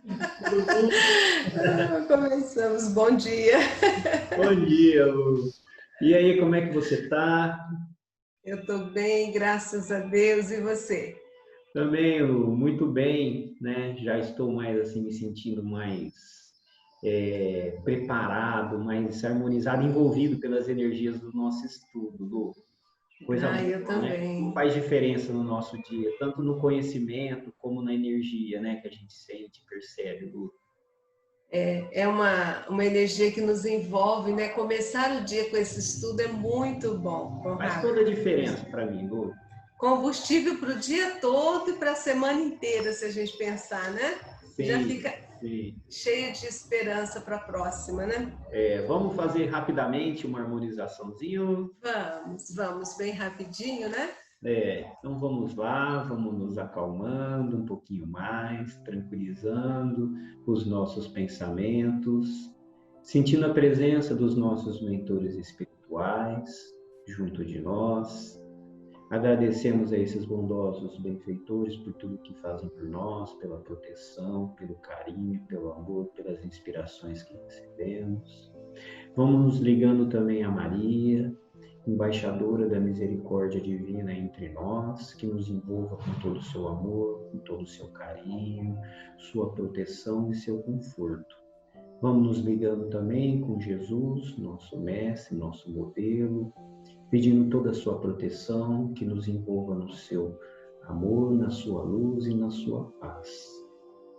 Tudo bom? Começamos, bom dia. Bom dia, Lu. E aí, como é que você tá? Eu estou bem, graças a Deus, e você? Também, Lu, muito bem, né? Já estou mais assim, me sentindo mais preparado, mais harmonizado, envolvido pelas energias do nosso estudo, Lu. Coisa Ah, eu boa, né? Como também. faz diferença no nosso dia, tanto no conhecimento como na energia, né? Que a gente sente, percebe, Lu. É uma energia que nos envolve, né? Começar o dia com esse estudo é muito bom, Faz Conrado. toda a diferença para mim, Lu. Combustível para o dia todo e para a semana inteira, se a gente pensar, né? Já Sim, fica sim. cheio de esperança para a próxima, né? Vamos fazer rapidamente uma harmonizaçãozinha. Vamos bem rapidinho, né? Então vamos lá, vamos nos acalmando um pouquinho mais, tranquilizando os nossos pensamentos, sentindo a presença dos nossos mentores espirituais junto de nós. Agradecemos a esses bondosos benfeitores por tudo que fazem por nós, pela proteção, pelo carinho, pelo amor, pelas inspirações que recebemos. Vamos nos ligando também a Maria, embaixadora da misericórdia divina entre nós, que nos envolva com todo o seu amor, com todo o seu carinho, sua proteção e seu conforto. Vamos nos ligando também com Jesus, nosso mestre, nosso modelo, pedindo toda a sua proteção, que nos envolva no seu amor, na sua luz e na sua paz.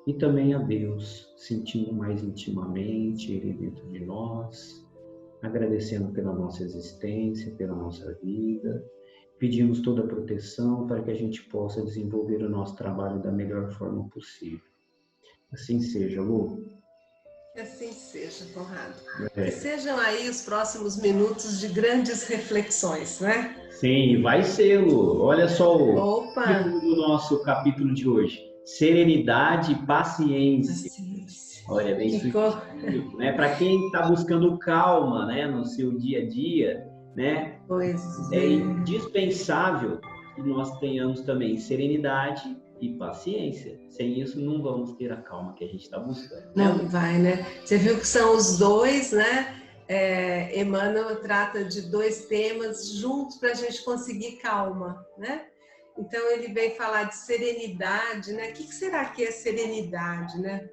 E também a Deus, sentindo mais intimamente Ele dentro de nós, agradecendo pela nossa existência, pela nossa vida, pedimos toda a proteção para que a gente possa desenvolver o nosso trabalho da melhor forma possível. Assim seja, Lu. Que assim seja, Conrado. Que É, sejam aí os próximos minutos de grandes reflexões, né? sim, vai ser, Lu. Olha só o Opa! título do nosso capítulo de hoje: Serenidade e Paciência. Paciência. Olha, bem Que cor... sugestivo, né? Para quem está buscando calma, né, no seu dia a dia, né? Pois É é. indispensável que nós tenhamos também serenidade e paciência. Sem isso, não vamos ter a calma que a gente está buscando, né, Não Lu? vai, né? Você viu que são os dois, né? Emmanuel trata de dois temas juntos para a gente conseguir calma, né? Então ele vem falar de serenidade, né? O que será que é serenidade, né?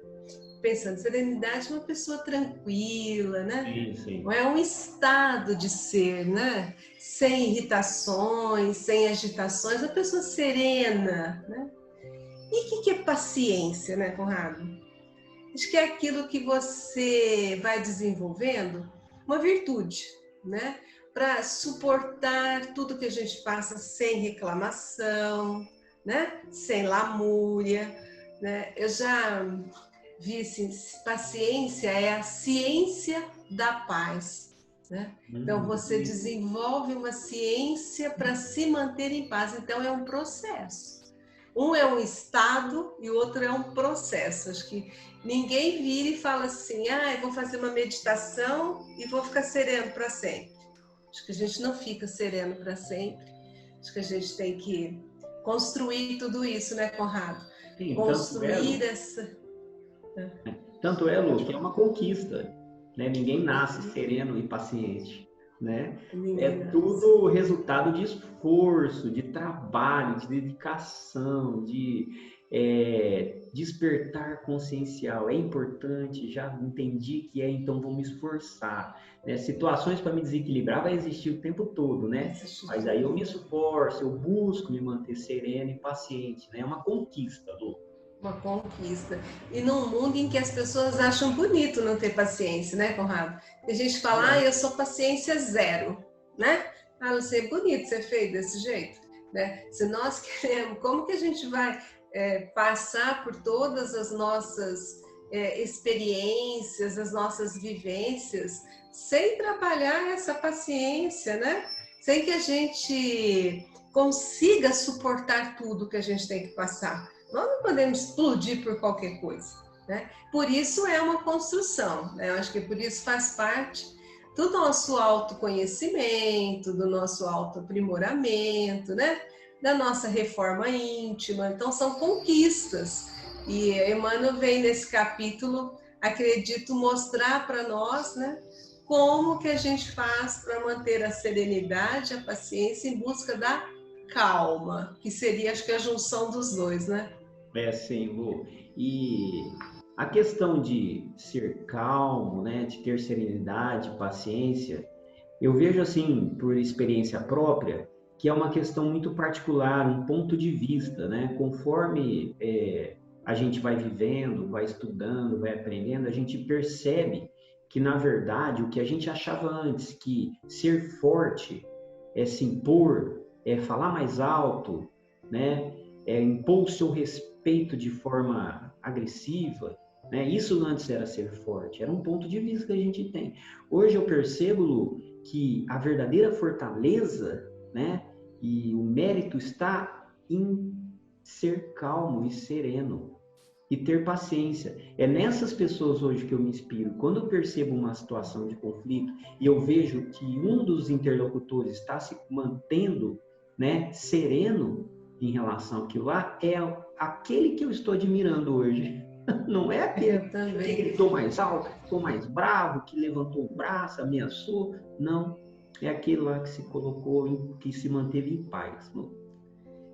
Pensando, serenidade é uma pessoa tranquila, né? Sim, sim. É um estado de ser, né? Sem irritações, sem agitações, uma pessoa serena, né? E o que é paciência, né, Conrado? Acho que é aquilo que você vai desenvolvendo, uma virtude, né? Para suportar tudo que a gente passa sem reclamação, né? Sem lamúria, né? Eu já vi assim, paciência é a ciência da paz, né? Então você Isso. desenvolve uma ciência para se manter em paz. Então é um processo. Um é um estado e o outro é um processo. Acho que ninguém vira e fala assim, eu vou fazer uma meditação e vou ficar sereno para sempre. Acho que a gente não fica sereno para sempre. Acho que a gente tem que construir tudo isso, né, Conrado? Sim, Construir essa... Lu, Pode que é falar. uma conquista, né? Ninguém nasce Uhum. sereno e paciente, né? É Ninguém nasce. tudo resultado de esforço, de trabalho, de dedicação, de despertar consciencial. É importante, já entendi que então vou me esforçar, né? Situações para me desequilibrar vai existir o tempo todo, né? Mas aí eu me esforço, eu busco me manter sereno e paciente, né? É uma conquista, Lu. Uma conquista. E num mundo em que as pessoas acham bonito não ter paciência, né, Conrado? Tem gente que fala, eu sou paciência zero, né? Fala assim, é bonito ser feito desse jeito, né? Se nós queremos, como que a gente vai passar por todas as nossas experiências, as nossas vivências, sem trabalhar essa paciência, né? Sem que a gente consiga suportar tudo que a gente tem que passar. Nós não podemos explodir por qualquer coisa, né? Por isso é uma construção, né? Eu acho que por isso faz parte do nosso autoconhecimento, do nosso autoaprimoramento, né? Da nossa reforma íntima. Então são conquistas E Emmanuel vem nesse capítulo, acredito, mostrar para nós, né, como que a gente faz para manter a serenidade, a paciência em busca da calma, que seria, acho que, a junção dos dois, né? Sim, Lu. E a questão de ser calmo, né, de ter serenidade, paciência, eu vejo assim, por experiência própria, que é uma questão muito particular, um ponto de vista, né? Conforme a gente vai vivendo, vai estudando, vai aprendendo, a gente percebe que, na verdade, o que a gente achava antes, que ser forte é se impor, é falar mais alto, né? É impor o seu respeito de forma agressiva, né? Isso antes era ser forte, era um ponto de vista que a gente tem. Hoje eu percebo, Lu, que a verdadeira fortaleza, né? E o mérito está em ser calmo e sereno e ter paciência. É nessas pessoas hoje que eu me inspiro. Quando eu percebo uma situação de conflito e eu vejo que um dos interlocutores está se mantendo, né, sereno em relação àquilo lá, é aquele que eu estou admirando hoje. Não é aquele que gritou mais alto, que ficou mais bravo, que levantou o braço, ameaçou. Não. É aquele lá que se colocou, que se manteve em paz.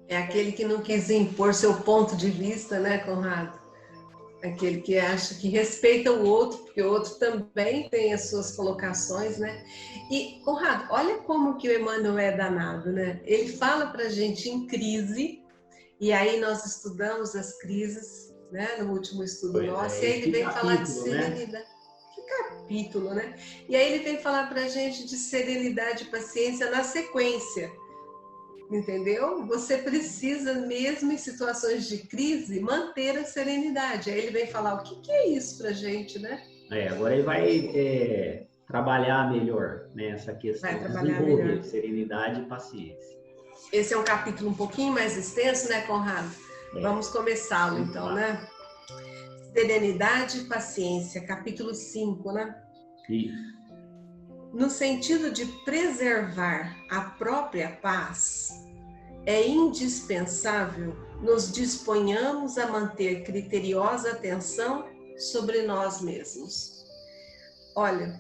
É aquele que não quis impor seu ponto de vista, né, Conrado? Aquele que acha que respeita o outro, porque o outro também tem as suas colocações, né? E, Conrado, olha como que o Emmanuel é danado, né? Ele fala para a gente em crise, e aí nós estudamos as crises, né, no último estudo nosso, e aí ele vem falar de serenidade. Né? Que capítulo, né? E aí ele vem falar para a gente de serenidade e paciência na sequência. Entendeu? Você precisa, mesmo em situações de crise, manter a serenidade. Aí ele vem falar o que é isso para a gente, né? Agora ele vai trabalhar melhor, né, essa questão, vai trabalhar melhor. Serenidade e paciência. Esse é um capítulo um pouquinho mais extenso, né, Conrado? Vamos começá-lo, então, né? Serenidade e paciência, capítulo 5, né? Isso. No sentido de preservar a própria paz, é indispensável nos disponhamos a manter criteriosa atenção sobre nós mesmos. Olha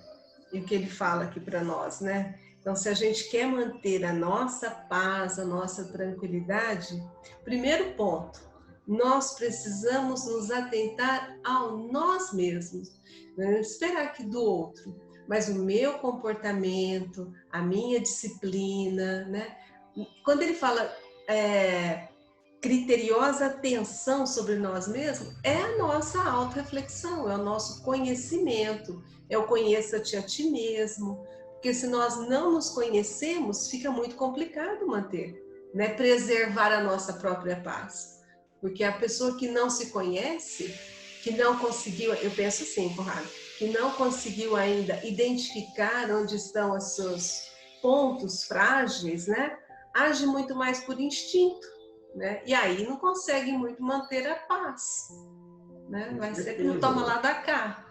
o que ele fala aqui para nós, né? Então, se a gente quer manter a nossa paz, a nossa tranquilidade, primeiro ponto, nós precisamos nos atentar ao nós mesmos, não esperar que do outro, mas o meu comportamento, a minha disciplina, né? Quando ele fala criteriosa atenção sobre nós mesmos, é a nossa autorreflexão, é o nosso conhecimento, é o conheça-te a ti mesmo, porque se nós não nos conhecemos, fica muito complicado manter, né? Preservar a nossa própria paz. Porque a pessoa que não se conhece, que não conseguiu, eu penso assim, Conrado, que não conseguiu ainda identificar onde estão os seus pontos frágeis, né? Age muito mais por instinto, né? E aí não consegue muito manter a paz, né? Vai ser que não toma lá da cá.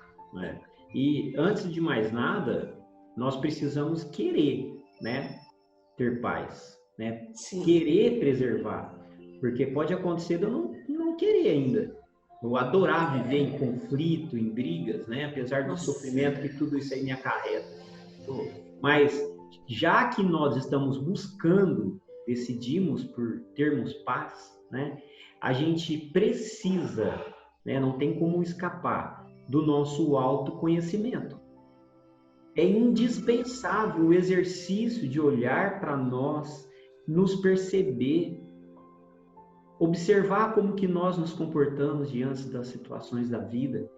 E antes de mais nada, nós precisamos querer, né? Ter paz, né? Sim. Querer preservar, porque pode acontecer de eu não querer ainda. Eu adorar viver em conflito, em brigas, né? Apesar do sofrimento que tudo isso aí me acarreta. Mas já que nós estamos buscando, decidimos por termos paz, né? A gente precisa, né? Não tem como escapar do nosso autoconhecimento. É indispensável o exercício de olhar para nós, nos perceber, observar como que nós nos comportamos diante das situações da vida,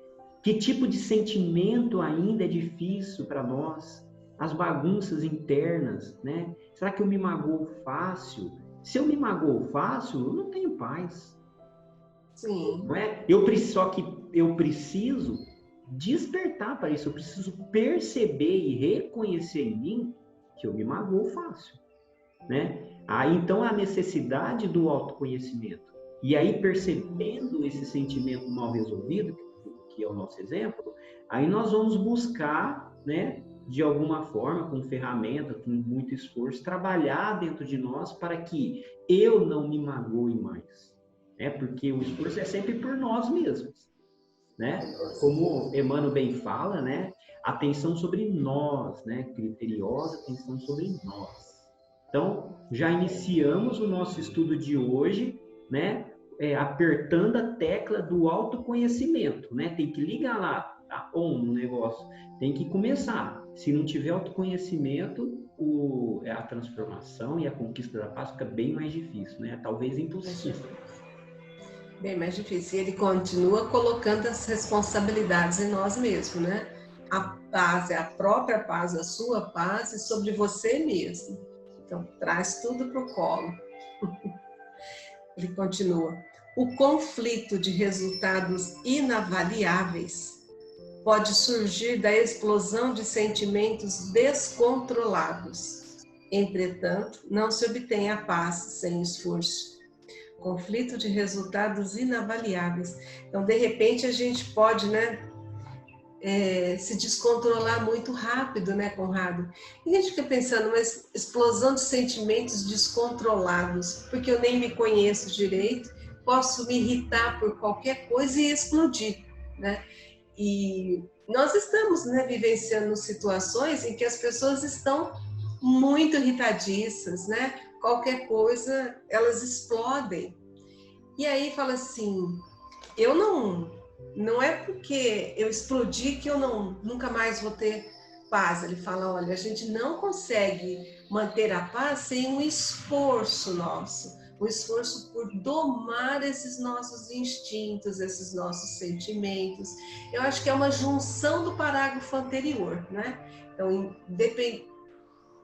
que tipo de sentimento ainda é difícil para nós, as bagunças internas, né? Será que eu me magoo fácil? Se eu me magoo fácil, eu não tenho paz. Sim. Não é? Só que eu preciso despertar para isso, eu preciso perceber e reconhecer em mim que eu me magoo fácil, né? Então, a necessidade do autoconhecimento. E aí, percebendo esse sentimento mal resolvido, que é o nosso exemplo, aí nós vamos buscar, né, de alguma forma, com ferramenta, com muito esforço, trabalhar dentro de nós para que eu não me magoe mais. né? Porque o esforço é sempre por nós mesmos, né? Como Emmanuel bem fala, né? Atenção sobre nós, né? Criteriosa atenção sobre nós. Então, já iniciamos o nosso estudo de hoje, né? Apertando a tecla do autoconhecimento, né? Tem que ligar lá, tá on no negócio, tem que começar. Se não tiver autoconhecimento, a transformação e a conquista da paz fica bem mais difícil, né? Talvez impossível. Bem mais difícil. E ele continua colocando as responsabilidades em nós mesmos, né? A paz é a própria paz, a sua paz e sobre você mesmo. Então, traz tudo para o colo. Ele continua. O conflito de resultados inavaliáveis pode surgir da explosão de sentimentos descontrolados. Entretanto, não se obtém a paz sem esforço. Conflito de resultados inavaliáveis. Então, de repente, a gente pode, né, se descontrolar muito rápido, né, Conrado? E a gente fica pensando, mas explosão de sentimentos descontrolados, porque eu nem me conheço direito, posso me irritar por qualquer coisa e explodir, né? E nós estamos, né, vivenciando situações em que as pessoas estão muito irritadiças, né? Qualquer coisa, elas explodem. E aí fala assim, eu não é porque eu explodi que eu nunca mais vou ter paz. Ele fala, olha, a gente não consegue manter a paz sem um esforço nosso, um esforço por domar esses nossos instintos, esses nossos sentimentos. Eu acho que é uma junção do parágrafo anterior, né? Então,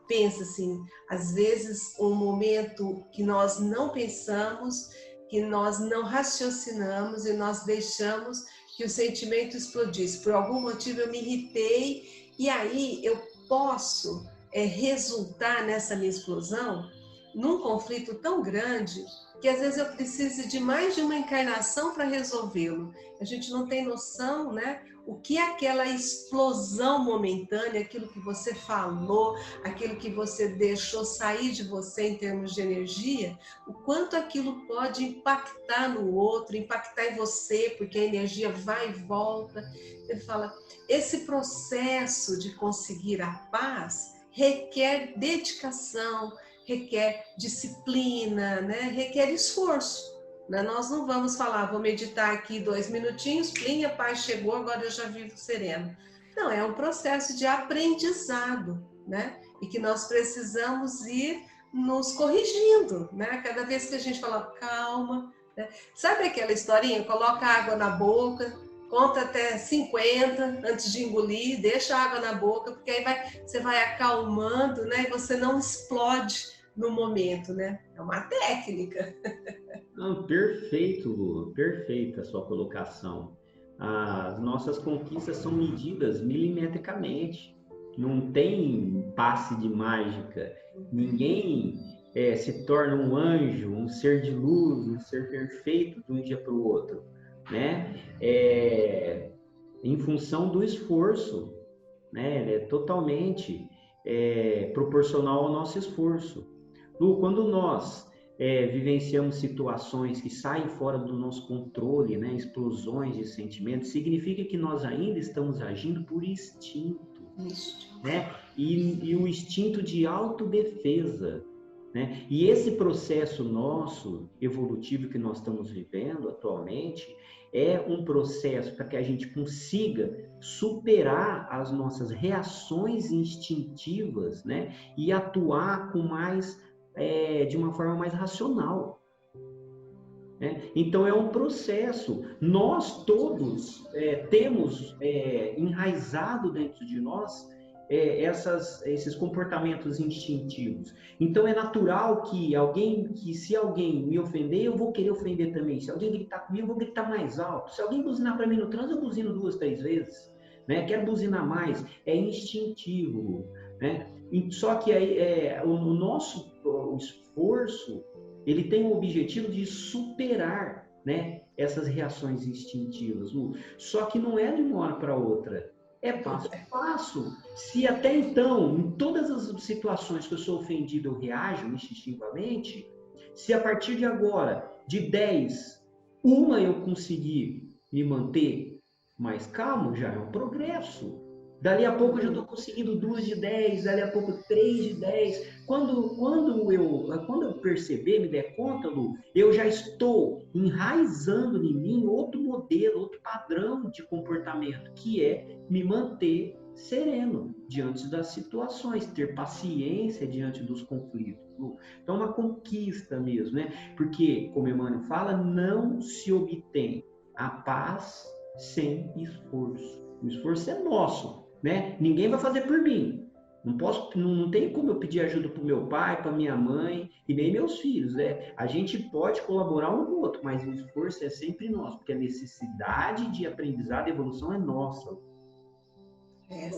pensa assim, às vezes um momento que nós não pensamos, que nós não raciocinamos e nós deixamos que o sentimento explodisse. Por algum motivo eu me irritei e aí eu posso resultar nessa minha explosão num conflito tão grande que às vezes eu preciso de mais de uma encarnação para resolvê-lo. A gente não tem noção, né? O que é aquela explosão momentânea, aquilo que você falou, aquilo que você deixou sair de você em termos de energia, o quanto aquilo pode impactar no outro, impactar em você, porque a energia vai e volta. Ele fala, esse processo de conseguir a paz requer dedicação, requer disciplina, né? Requer esforço. Nós não vamos falar, vou meditar aqui 2 minutinhos, plim, a paz chegou, agora eu já vivo sereno. Não, é um processo de aprendizado, né? E que nós precisamos ir nos corrigindo, né? Cada vez que a gente fala, calma, né? Sabe aquela historinha? Coloca água na boca, conta até 50 antes de engolir, deixa a água na boca, porque aí você vai acalmando, né? E você não explode no momento, né? É uma técnica. Não, perfeito, Lu, perfeita a sua colocação. As nossas conquistas são medidas milimetricamente. Não tem passe de mágica. Ninguém se torna um anjo, um ser de luz, um ser perfeito de um dia para o outro, né? Em função do esforço, né? Ele é totalmente proporcional ao nosso esforço. Lu, quando nós vivenciamos situações que saem fora do nosso controle, né? Explosões de sentimentos, significa que nós ainda estamos agindo por instinto, né? E o instinto de autodefesa, né? E esse processo nosso evolutivo que nós estamos vivendo atualmente é um processo para que a gente consiga superar as nossas reações instintivas, né? E atuar com mais de uma forma mais racional. Então, é um processo. Nós todos temos enraizado dentro de nós esses comportamentos instintivos. Então, é natural que se alguém me ofender, eu vou querer ofender também. Se alguém gritar comigo, eu vou gritar mais alto. Se alguém buzinar para mim no trânsito, eu buzino 2, 3 vezes. Né? Quero buzinar mais. É instintivo. Né? Só que aí, o nosso esforço, ele tem o objetivo de superar, né, essas reações instintivas. Só que não é de uma hora para outra. É passo a passo. Se até então, em todas as situações que eu sou ofendido, eu reajo instintivamente, se a partir de agora, de 10 uma eu consegui me manter mais calmo, já é um progresso. Dali a pouco eu já estou conseguindo 2 de 10, dali a pouco 3 de 10. Quando eu perceber, me der conta, Lu, eu já estou enraizando em mim outro modelo, outro padrão de comportamento, que é me manter sereno diante das situações, ter paciência diante dos conflitos. Lu. Então, é uma conquista mesmo, né? Porque, como Emmanuel fala, não se obtém a paz sem esforço. O esforço é nosso, né? Ninguém vai fazer por mim. Não tem como eu pedir ajuda para o meu pai, para minha mãe e nem meus filhos, né? A gente pode colaborar um com o outro, mas o esforço é sempre nosso, porque a necessidade de aprendizado e evolução é nossa.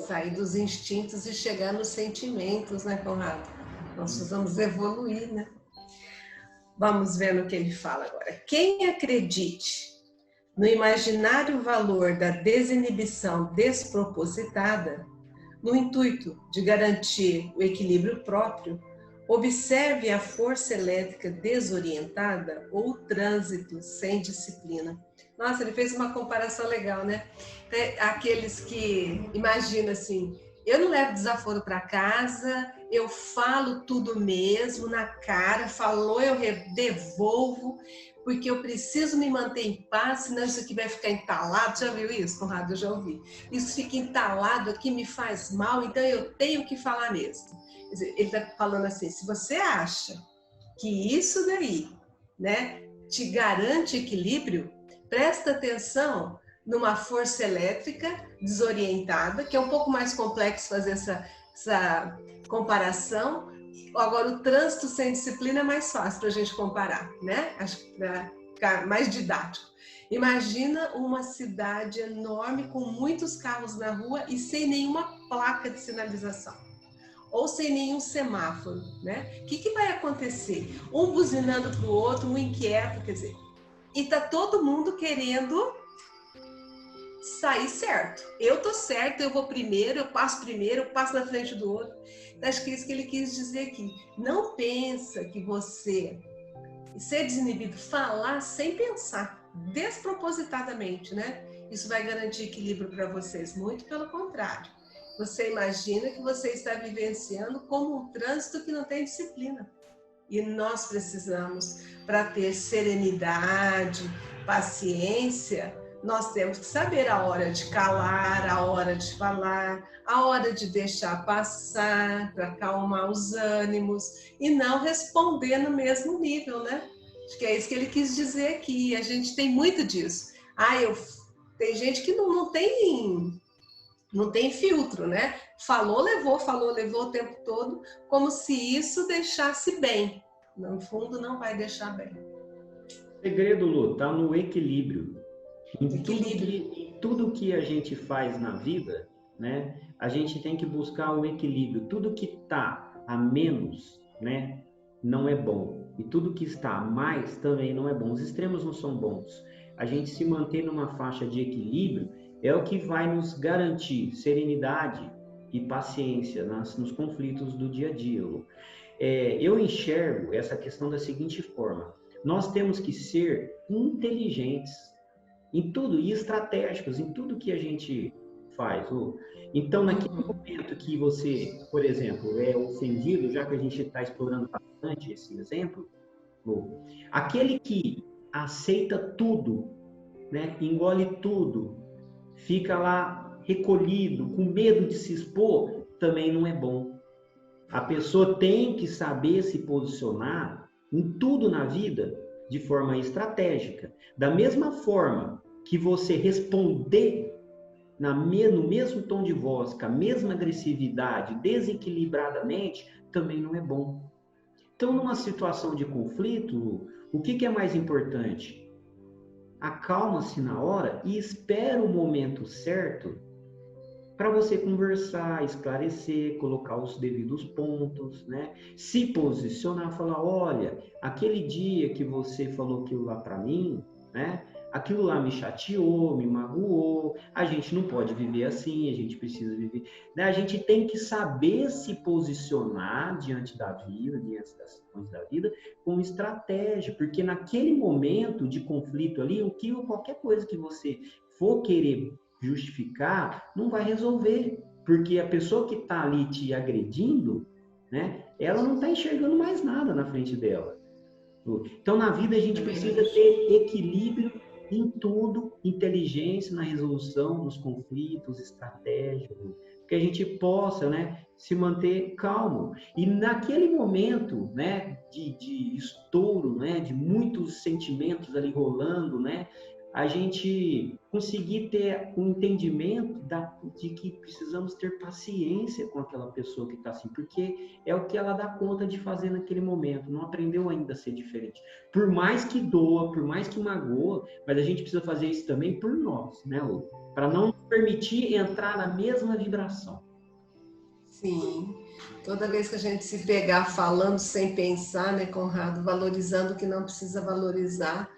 Sair dos instintos e chegar nos sentimentos, né, Conrado? Nós precisamos evoluir, né? Vamos ver no que ele fala agora. Quem acredite no imaginário valor da desinibição despropositada, no intuito de garantir o equilíbrio próprio, observe a força elétrica desorientada ou o trânsito sem disciplina. Nossa, ele fez uma comparação legal, né? Aqueles que imaginam assim, eu não levo desaforo para casa, eu falo tudo mesmo na cara, falou, eu devolvo, porque eu preciso me manter em paz, senão isso aqui vai ficar entalado. Já viu isso, Conrado? Eu já ouvi. Isso fica entalado aqui, me faz mal, então eu tenho que falar mesmo. Ele está falando assim, se você acha que isso daí, né, te garante equilíbrio, presta atenção numa força elétrica desorientada, que é um pouco mais complexo fazer essa comparação. Agora, o trânsito sem disciplina é mais fácil para a gente comparar, né? Acho que para ficar mais didático. Imagina uma cidade enorme com muitos carros na rua e sem nenhuma placa de sinalização. Ou sem nenhum semáforo, né? O que vai acontecer? Um buzinando para o outro, um inquieto, quer dizer, e tá todo mundo querendo sair certo. Eu tô certo, eu vou primeiro, eu passo na frente do outro. Acho que é isso que ele quis dizer aqui. Não pensa que você ser desinibido, falar sem pensar, despropositadamente, né? Isso vai garantir equilíbrio para vocês. Muito pelo contrário. Você imagina que você está vivenciando como um trânsito que não tem disciplina. E nós precisamos, para ter serenidade, paciência, nós temos que saber a hora de calar, a hora de falar, a hora de deixar passar, para acalmar os ânimos e não responder no mesmo nível, né? Acho que é isso que ele quis dizer aqui. A gente tem muito disso. Tem gente que não tem filtro, né? Falou, levou o tempo todo, como se isso deixasse bem. No fundo, não vai deixar bem. O segredo, Lu, está no equilíbrio. Em tudo que a gente faz na vida, né? A gente tem que buscar o equilíbrio. Tudo que está a menos, né? Não é bom. E tudo que está a mais também não é bom. Os extremos não são bons. A gente se manter numa faixa de equilíbrio é o que vai nos garantir serenidade e paciência nos conflitos do dia a dia. Eu enxergo essa questão da seguinte forma: nós temos que ser inteligentes em tudo e estratégicos em tudo que a gente faz. Então, naquele momento que você, por exemplo, é ofendido, já que a gente está explorando bastante esse exemplo, aquele que aceita tudo, né, engole tudo, fica lá recolhido, com medo de se expor, também não é bom. A pessoa tem que saber se posicionar em tudo na vida de forma estratégica. Da mesma forma que você responder no mesmo tom de voz, com a mesma agressividade, desequilibradamente, também não é bom. Então, numa situação de conflito, o que é mais importante? Acalma-se na hora e espera o momento certo para você conversar, esclarecer, colocar os devidos pontos, né? Se posicionar, falar, olha, aquele dia que você falou aquilo lá para mim, né? aquilo lá me chateou, me magoou, a gente não pode viver assim, a gente precisa viver, né? A gente tem que saber se posicionar diante da vida, diante das situações da vida, com estratégia, porque naquele momento de conflito ali, qualquer coisa que você for querer justificar, não vai resolver, porque a pessoa que está ali te agredindo, né, ela não está enxergando mais nada na frente dela. Então, na vida, a gente precisa ter equilíbrio em tudo, inteligência na resolução dos conflitos, estratégia, que a gente possa, né, se manter calmo. E naquele momento, né, de estouro, né, de muitos sentimentos ali rolando, né, a gente conseguir ter um entendimento de que precisamos ter paciência com aquela pessoa que está assim, porque é o que ela dá conta de fazer naquele momento, não aprendeu ainda a ser diferente. Por mais que doa, por mais que magoa, mas a gente precisa fazer isso também por nós, né, Lu? Para não permitir entrar na mesma vibração. Sim, toda vez que a gente se pegar falando sem pensar, né, Conrado, valorizando o que não precisa valorizar,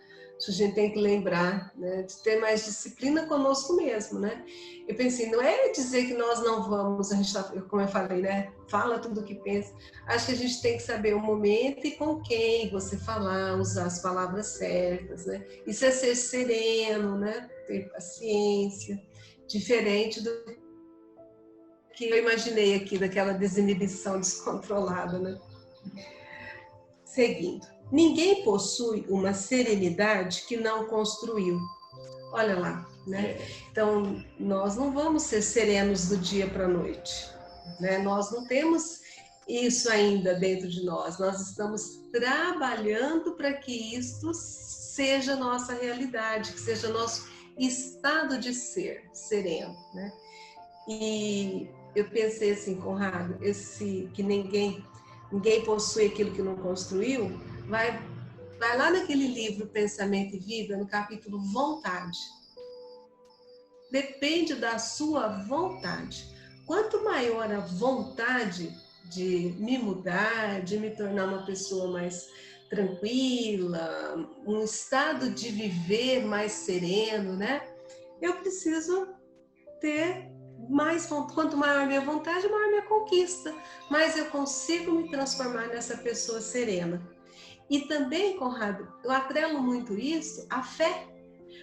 a gente tem que lembrar, né, de ter mais disciplina conosco mesmo, né? Eu pensei, não é dizer que nós não vamos, a gente tá, como eu falei, né, fala tudo o que pensa. Acho que a gente tem que saber o momento e com quem você falar, usar as palavras certas, né? Isso é ser sereno, né? Ter paciência, diferente do que eu imaginei aqui, daquela desinibição descontrolada, né? Seguindo. Ninguém possui uma serenidade que não construiu. Olha lá, né? Então, nós não vamos ser serenos do dia para a noite, né? Nós não temos isso ainda dentro de nós. Nós estamos trabalhando para que isto seja nossa realidade, que seja nosso estado de ser sereno, né? E eu pensei assim, Conrado, que ninguém possui aquilo que não construiu, vai lá naquele livro Pensamento e Vida, no capítulo Vontade. Depende da sua vontade. Quanto maior a vontade de me mudar, de me tornar uma pessoa mais tranquila, um estado de viver mais sereno, né? Eu preciso ter mais, quanto maior a minha vontade, maior a minha conquista, mas eu consigo me transformar nessa pessoa serena. E também, Conrado, eu atrelo muito isso à fé,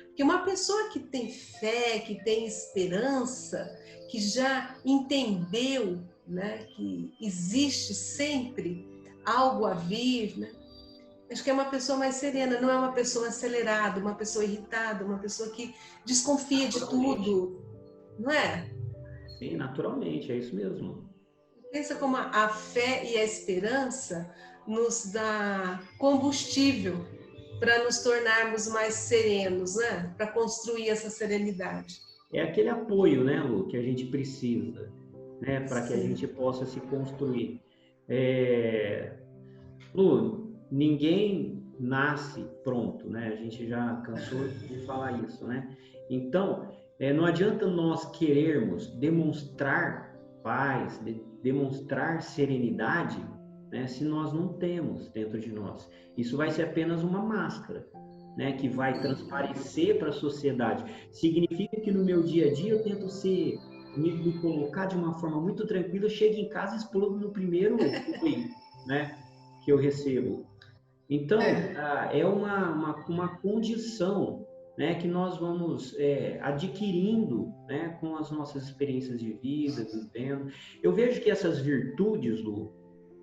porque uma pessoa que tem fé, que tem esperança, que já entendeu, né, que existe sempre algo a vir, né? Acho que é uma pessoa mais serena, não é uma pessoa acelerada, uma pessoa irritada, uma pessoa que desconfia de tudo, não é? Sim, naturalmente, é isso mesmo. Pensa como a fé e a esperança nos dá combustível para nos tornarmos mais serenos, né? Para construir essa serenidade. É aquele apoio, né, Lu, que a gente precisa, né, para que a Sim. gente possa se construir. Lu, ninguém nasce pronto, né? A gente já cansou de falar isso, né? Então, não adianta nós querermos demonstrar paz, demonstrar serenidade, né, se nós não temos dentro de nós. Isso vai ser apenas uma máscara, né, que vai transparecer para a sociedade. Significa que no meu dia a dia eu tento me colocar de uma forma muito tranquila, eu chego em casa e explodo no primeiro oi, né, que eu recebo. Então, é uma condição, né, que nós vamos adquirindo, né, com as nossas experiências de vida, vivendo. Eu vejo que essas virtudes, Lu,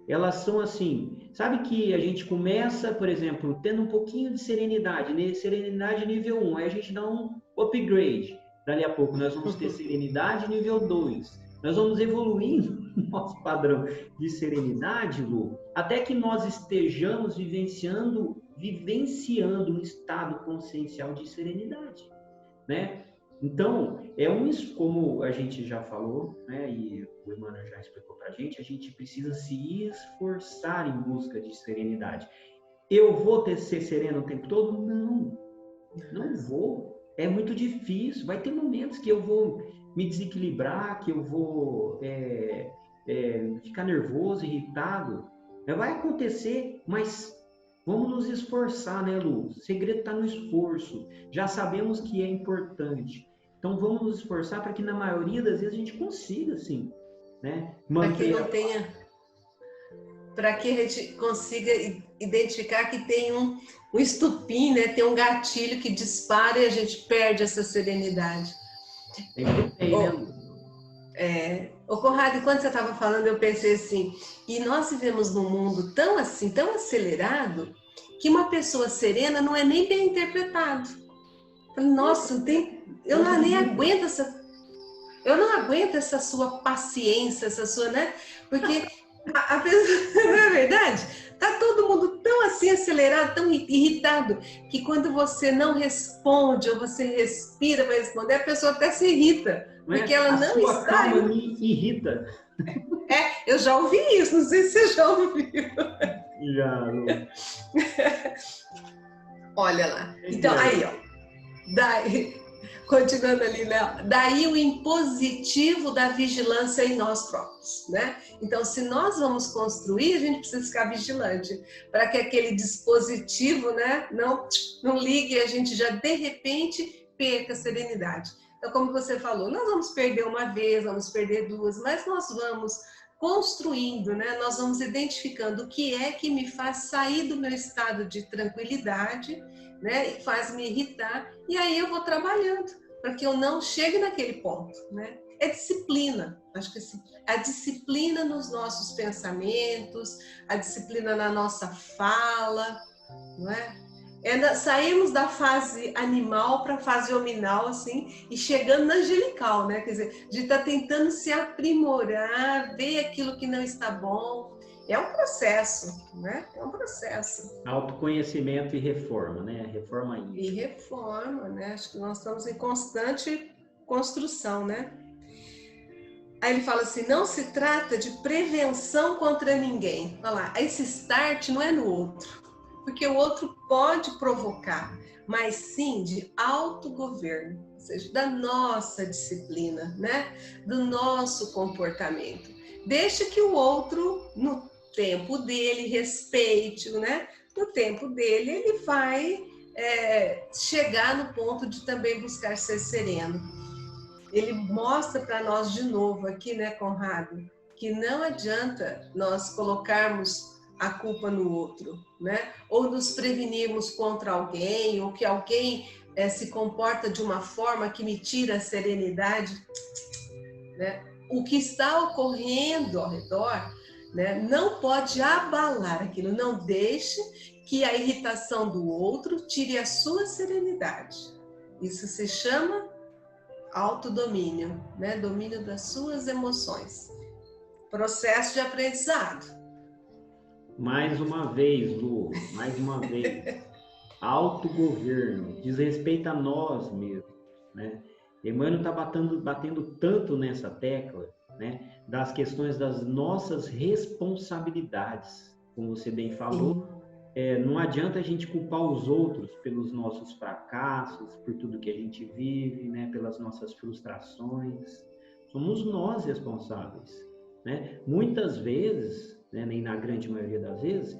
elas são assim, sabe que a gente começa, por exemplo, tendo um pouquinho de serenidade, né? Serenidade nível 1, aí a gente dá um upgrade. Dali a pouco nós vamos ter serenidade nível 2. Nós vamos evoluindo o nosso padrão de serenidade, Lu, até que nós estejamos vivenciando um estado consciencial de serenidade, né? Então, como a gente já falou, né, e o Emmanuel já explicou para a gente precisa se esforçar em busca de serenidade. Eu vou ser sereno o tempo todo? Não vou. É muito difícil. Vai ter momentos que eu vou me desequilibrar, que eu vou ficar nervoso, irritado. Vai acontecer, mas Vamos nos esforçar, né, Lu? O segredo está no esforço. Já sabemos que é importante. Então, vamos nos esforçar para que, na maioria das vezes, a gente consiga, assim, né, Para que manter não tenha, para que a gente consiga identificar que tem um estupim, né? Tem um gatilho que dispara e a gente perde essa serenidade. Sempre tem, né, Lu? Ô Conrado, quando você estava falando, eu pensei assim, e nós vivemos num mundo tão assim, tão acelerado, que uma pessoa serena não é nem bem interpretado. Nossa, eu não nem aguento eu não aguento essa sua paciência, essa sua, né? Porque a pessoa, não é verdade? Tá todo mundo tão assim acelerado, tão irritado, que quando você não responde ou você respira para responder, a pessoa até se irrita, porque ela A não sua está. calma me irrita. Eu já ouvi isso, não sei se você já ouviu. Já, Lu. Olha lá. Então, aí, ó. Daí, continuando ali, né? Daí o impositivo da vigilância em nós próprios, né? Então, se nós vamos construir, a gente precisa ficar vigilante para que aquele dispositivo, né, não ligue e a gente já de repente perca a serenidade. Então, como você falou, nós vamos perder uma vez, vamos perder duas, mas nós vamos construindo, né? Nós vamos identificando o que é que me faz sair do meu estado de tranquilidade, né? E faz me irritar, e aí eu vou trabalhando para que eu não chegue naquele ponto, né? É disciplina, acho que a disciplina nos nossos pensamentos, a disciplina na nossa fala, não é? Saímos da fase animal para a fase hominal, assim, e chegando na angelical, né? Quer dizer, de estar tentando se aprimorar, ver aquilo que não está bom. É um processo, né? É um processo. Autoconhecimento e reforma, né? Reforma íntima. E reforma, né? Acho que nós estamos em constante construção, né? Aí ele fala assim, não se trata de prevenção contra ninguém. Olha lá, esse start não é no outro, porque o outro pode provocar, mas sim de autogoverno, ou seja, da nossa disciplina, né? Do nosso comportamento. Deixa que o outro, no tempo dele, respeite-o, né? No tempo dele, ele vai chegar no ponto de também buscar ser sereno. Ele mostra para nós de novo aqui, né, Conrado, que não adianta nós colocarmos a culpa no outro, né? Ou nos prevenirmos contra alguém, ou que alguém se comporta de uma forma que me tira a serenidade, né? O que está ocorrendo ao redor, né, não pode abalar aquilo, não deixe que a irritação do outro tire a sua serenidade. Isso se chama autodomínio, né? Domínio das suas emoções. Processo de aprendizado. Mais uma vez, Lu, mais uma vez. Autogoverno, diz respeito a nós mesmos, né? Emmanuel está batendo tanto nessa tecla, né? Das questões das nossas responsabilidades. Como você bem falou, não adianta a gente culpar os outros pelos nossos fracassos, por tudo que a gente vive, né? Pelas nossas frustrações. Somos nós responsáveis, né? Muitas vezes, né? Nem na grande maioria das vezes,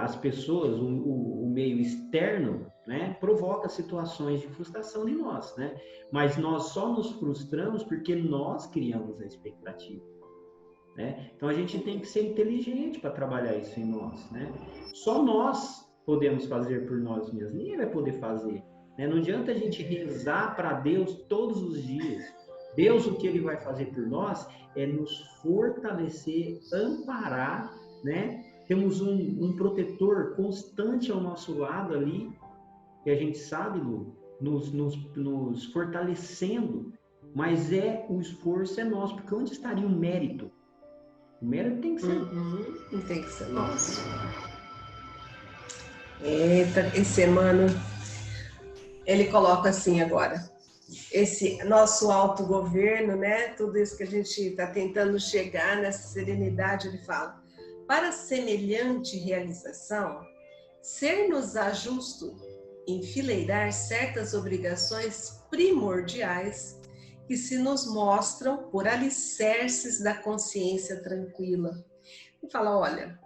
as pessoas, o meio externo, né, provoca situações de frustração em nós, né? Mas nós só nos frustramos porque nós criamos a expectativa, né? Então a gente tem que ser inteligente para trabalhar isso em nós, né? Só nós podemos fazer por nós mesmos, ninguém vai poder fazer, né? Não adianta a gente rezar para Deus todos os dias. Deus, o que Ele vai fazer por nós é nos fortalecer, amparar, né? Temos um protetor constante ao nosso lado ali, que a gente sabe, Lu, nos fortalecendo, mas o esforço é nosso, porque onde estaria o mérito? O mérito tem que ser nosso. Tem que ser nosso. Eita, esse Emmanuel, ele coloca assim agora, esse nosso autogoverno, né? Tudo isso que a gente está tentando chegar nessa serenidade, ele fala, para semelhante realização, ser-nos-á justo enfileirar certas obrigações primordiais que se nos mostram por alicerces da consciência tranquila. E fala, olha,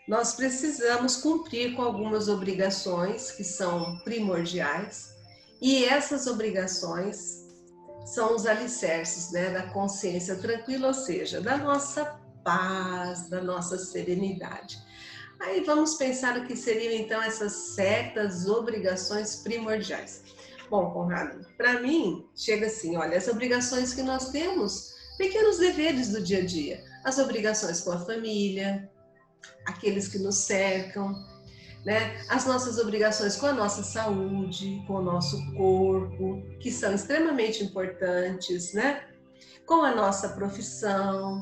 nós precisamos cumprir com algumas obrigações que são primordiais, e essas obrigações são os alicerces, né, da consciência tranquila, ou seja, da nossa paz, da nossa serenidade. Aí vamos pensar o que seriam então essas certas obrigações primordiais. Bom, Conrado, para mim chega assim, olha, as obrigações que nós temos, pequenos deveres do dia a dia, as obrigações com a família, aqueles que nos cercam, né? As nossas obrigações com a nossa saúde, com o nosso corpo, que são extremamente importantes, né? Com a nossa profissão,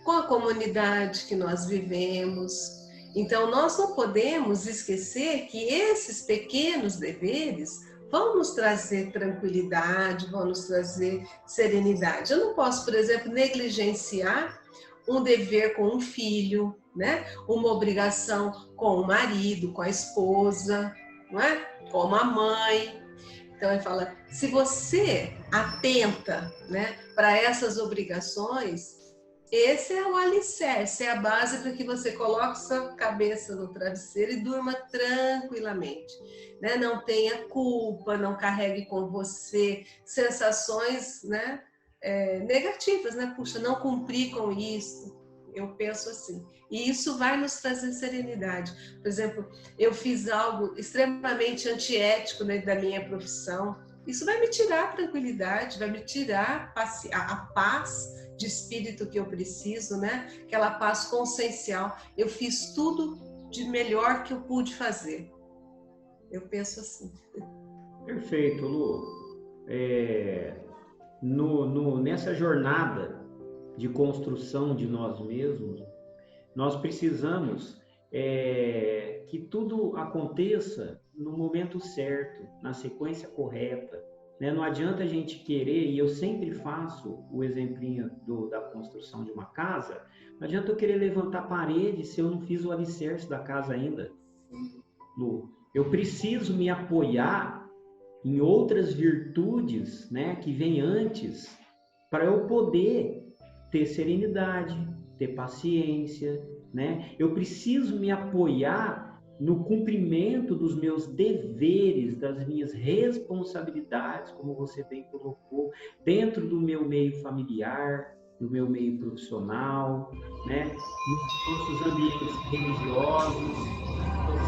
com a comunidade que nós vivemos. Então, nós não podemos esquecer que esses pequenos deveres vão nos trazer tranquilidade, vão nos trazer serenidade. Eu não posso, por exemplo, negligenciar um dever com um filho, né? Uma obrigação com o marido, com a esposa, não é? Com a mãe. Então ele fala, se você atenta, né, para essas obrigações, esse é o alicerce, é a base para que você coloque sua cabeça no travesseiro e durma tranquilamente, né? Não tenha culpa, não carregue com você sensações, né, negativas, né? Puxa, não cumpri com isso. Eu penso assim. E isso vai nos trazer serenidade. Por exemplo, eu fiz algo extremamente antiético dentro da minha profissão. Isso vai me tirar a tranquilidade, vai me tirar a paz de espírito que eu preciso, né? Aquela paz consciencial. Eu fiz tudo de melhor que eu pude fazer. Eu penso assim. Perfeito, Lu. Nessa jornada de construção de nós mesmos, nós precisamos que tudo aconteça no momento certo, na sequência correta, né? Não adianta a gente querer, e eu sempre faço o exemplinho da construção de uma casa, não adianta eu querer levantar a parede se eu não fiz o alicerce da casa ainda, Lu. Eu preciso me apoiar em outras virtudes, né, que vêm antes, para eu poder ter serenidade, ter paciência, né? Eu preciso me apoiar no cumprimento dos meus deveres, das minhas responsabilidades, como você bem colocou, dentro do meu meio familiar, do meu meio profissional, né? Nos nossos ambientes religiosos,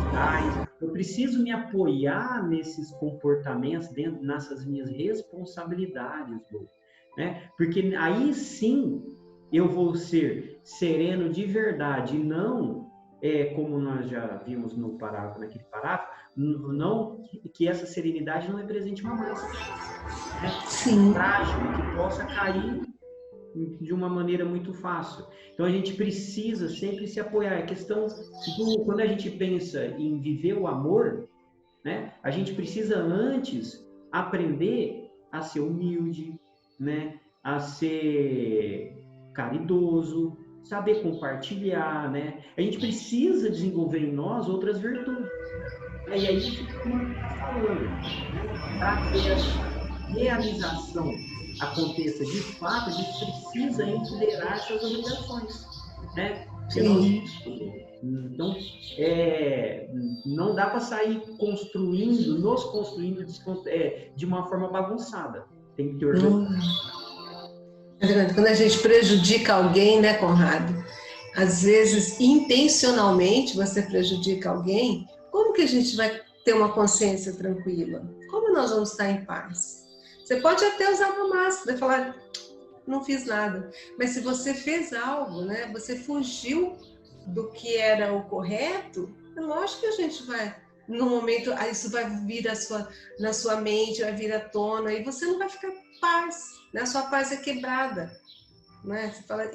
sociais. Eu preciso me apoiar nesses comportamentos, nessas minhas responsabilidades, né? Porque aí sim eu vou ser sereno de verdade, e não como nós já vimos naquele parágrafo, não que essa serenidade não represente uma máscara, né? Sim. Frágil, que possa cair de uma maneira muito fácil. Então a gente precisa sempre se apoiar. A questão quando a gente pensa em viver o amor, né? A gente precisa antes aprender a ser humilde, né? A ser caridoso, saber compartilhar, né? A gente precisa desenvolver em nós outras virtudes. E aí isso que o Marco está falando, né? Para que essa realização aconteça de fato, a gente precisa empoderar essas obrigações, né? Sim. Então, não dá para sair nos construindo de uma forma bagunçada. Tem que ter organização. Quando a gente prejudica alguém, né, Conrado? Às vezes, intencionalmente, você prejudica alguém, como que a gente vai ter uma consciência tranquila? Como nós vamos estar em paz? Você pode até usar uma máscara e falar, não fiz nada. Mas se você fez algo, né, você fugiu do que era o correto, é lógico que a gente vai, no momento, isso vai vir na sua mente, vai vir à tona, e você não vai ficar em paz, né? A sua paz é quebrada. Né? Você fala,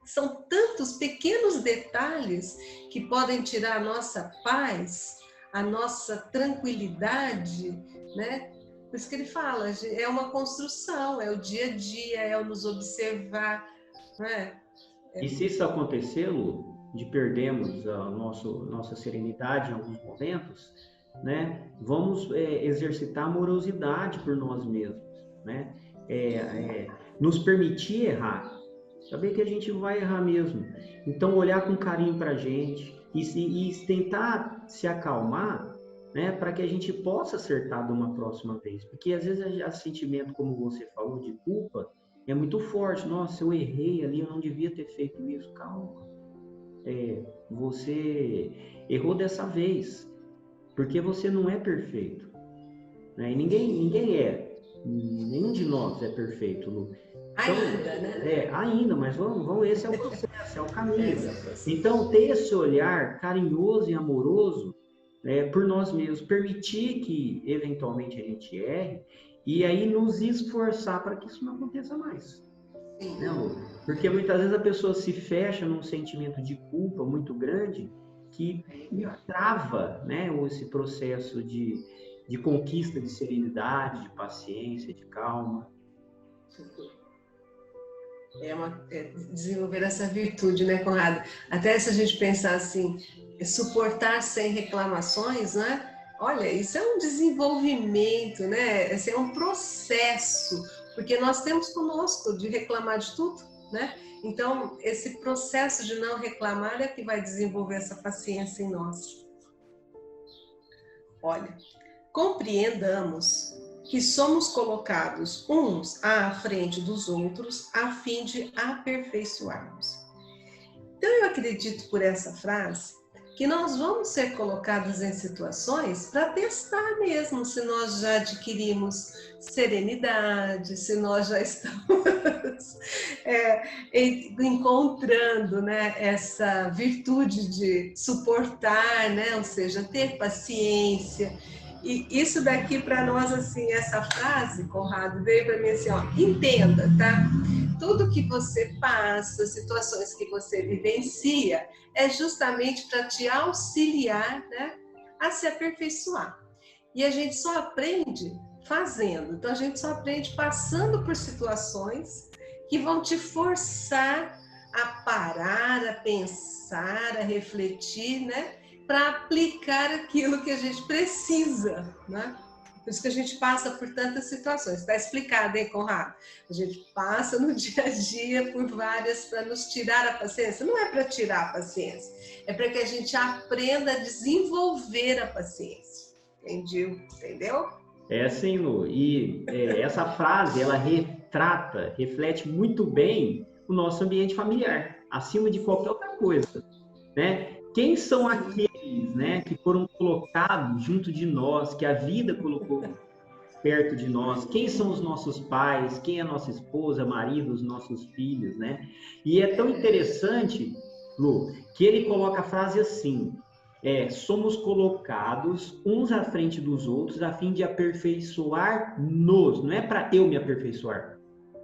são tantos pequenos detalhes que podem tirar a nossa paz, a nossa tranquilidade, né? Por isso que ele fala, é uma construção, é o dia a dia, é o nos observar, né? E se isso acontecer, Lu, de perdermos a nossa serenidade em alguns momentos, né? Vamos exercitar amorosidade por nós mesmos, né? Nos permitir errar, Saber que a gente vai errar mesmo. Então, olhar com carinho para a gente e tentar se acalmar, né, para que a gente possa acertar de uma próxima vez. Porque às vezes o sentimento, como você falou, de culpa, é muito forte. Nossa, eu errei ali, eu não devia ter feito isso. Calma. Você errou dessa vez, porque você não é perfeito, né? E ninguém é. Nenhum de nós é perfeito, Lu. Então, Ainda, né? ainda, mas vamos, esse é o processo, é o caminho. Esse é o processo. Então, ter esse olhar carinhoso e amoroso, por nós mesmos, permitir que eventualmente a gente erre e aí nos esforçar para que isso não aconteça mais. Né, Lu? Porque muitas vezes a pessoa se fecha num sentimento de culpa muito grande que trava, né, esse processo de conquista de serenidade, de paciência, de calma. Desenvolver essa virtude, né, Conrado? Até se a gente pensar assim, suportar sem reclamações, né? Olha, isso é um desenvolvimento, né? Esse é um processo, porque nós temos conosco de reclamar de tudo, né? Então, esse processo de não reclamar é que vai desenvolver essa paciência em nós. Olha, compreendamos que somos colocados uns à frente dos outros a fim de aperfeiçoarmos. Então, eu acredito por essa frase que nós vamos ser colocados em situações para testar mesmo se nós já adquirimos serenidade, se nós já estamos encontrando, né, essa virtude de suportar, né, ou seja, ter paciência. E isso daqui para nós, assim, essa frase, Conrado, veio para mim assim, ó, entenda, tá? Tudo que você passa, situações que você vivencia, é justamente para te auxiliar, né, a se aperfeiçoar. E a gente só aprende fazendo. Então, a gente só aprende passando por situações que vão te forçar a parar, a pensar, a refletir, né, para aplicar aquilo que a gente precisa, né? Por isso que a gente passa por tantas situações. Está explicado, hein, Conrado? A gente passa no dia a dia por várias para nos tirar a paciência. Não é para tirar a paciência, é para que a gente aprenda a desenvolver a paciência. Entendeu? É assim, Lu. E essa frase, ela reflete muito bem o nosso ambiente familiar, acima de qualquer outra coisa, né? Quem são aqueles, né, que foram colocados junto de nós, que a vida colocou perto de nós? Quem são os nossos pais? Quem é a nossa esposa, marido, os nossos filhos, né? E é tão interessante, Lu, que ele coloca a frase assim: somos colocados uns à frente dos outros a fim de aperfeiçoar-nos. Não é para eu me aperfeiçoar.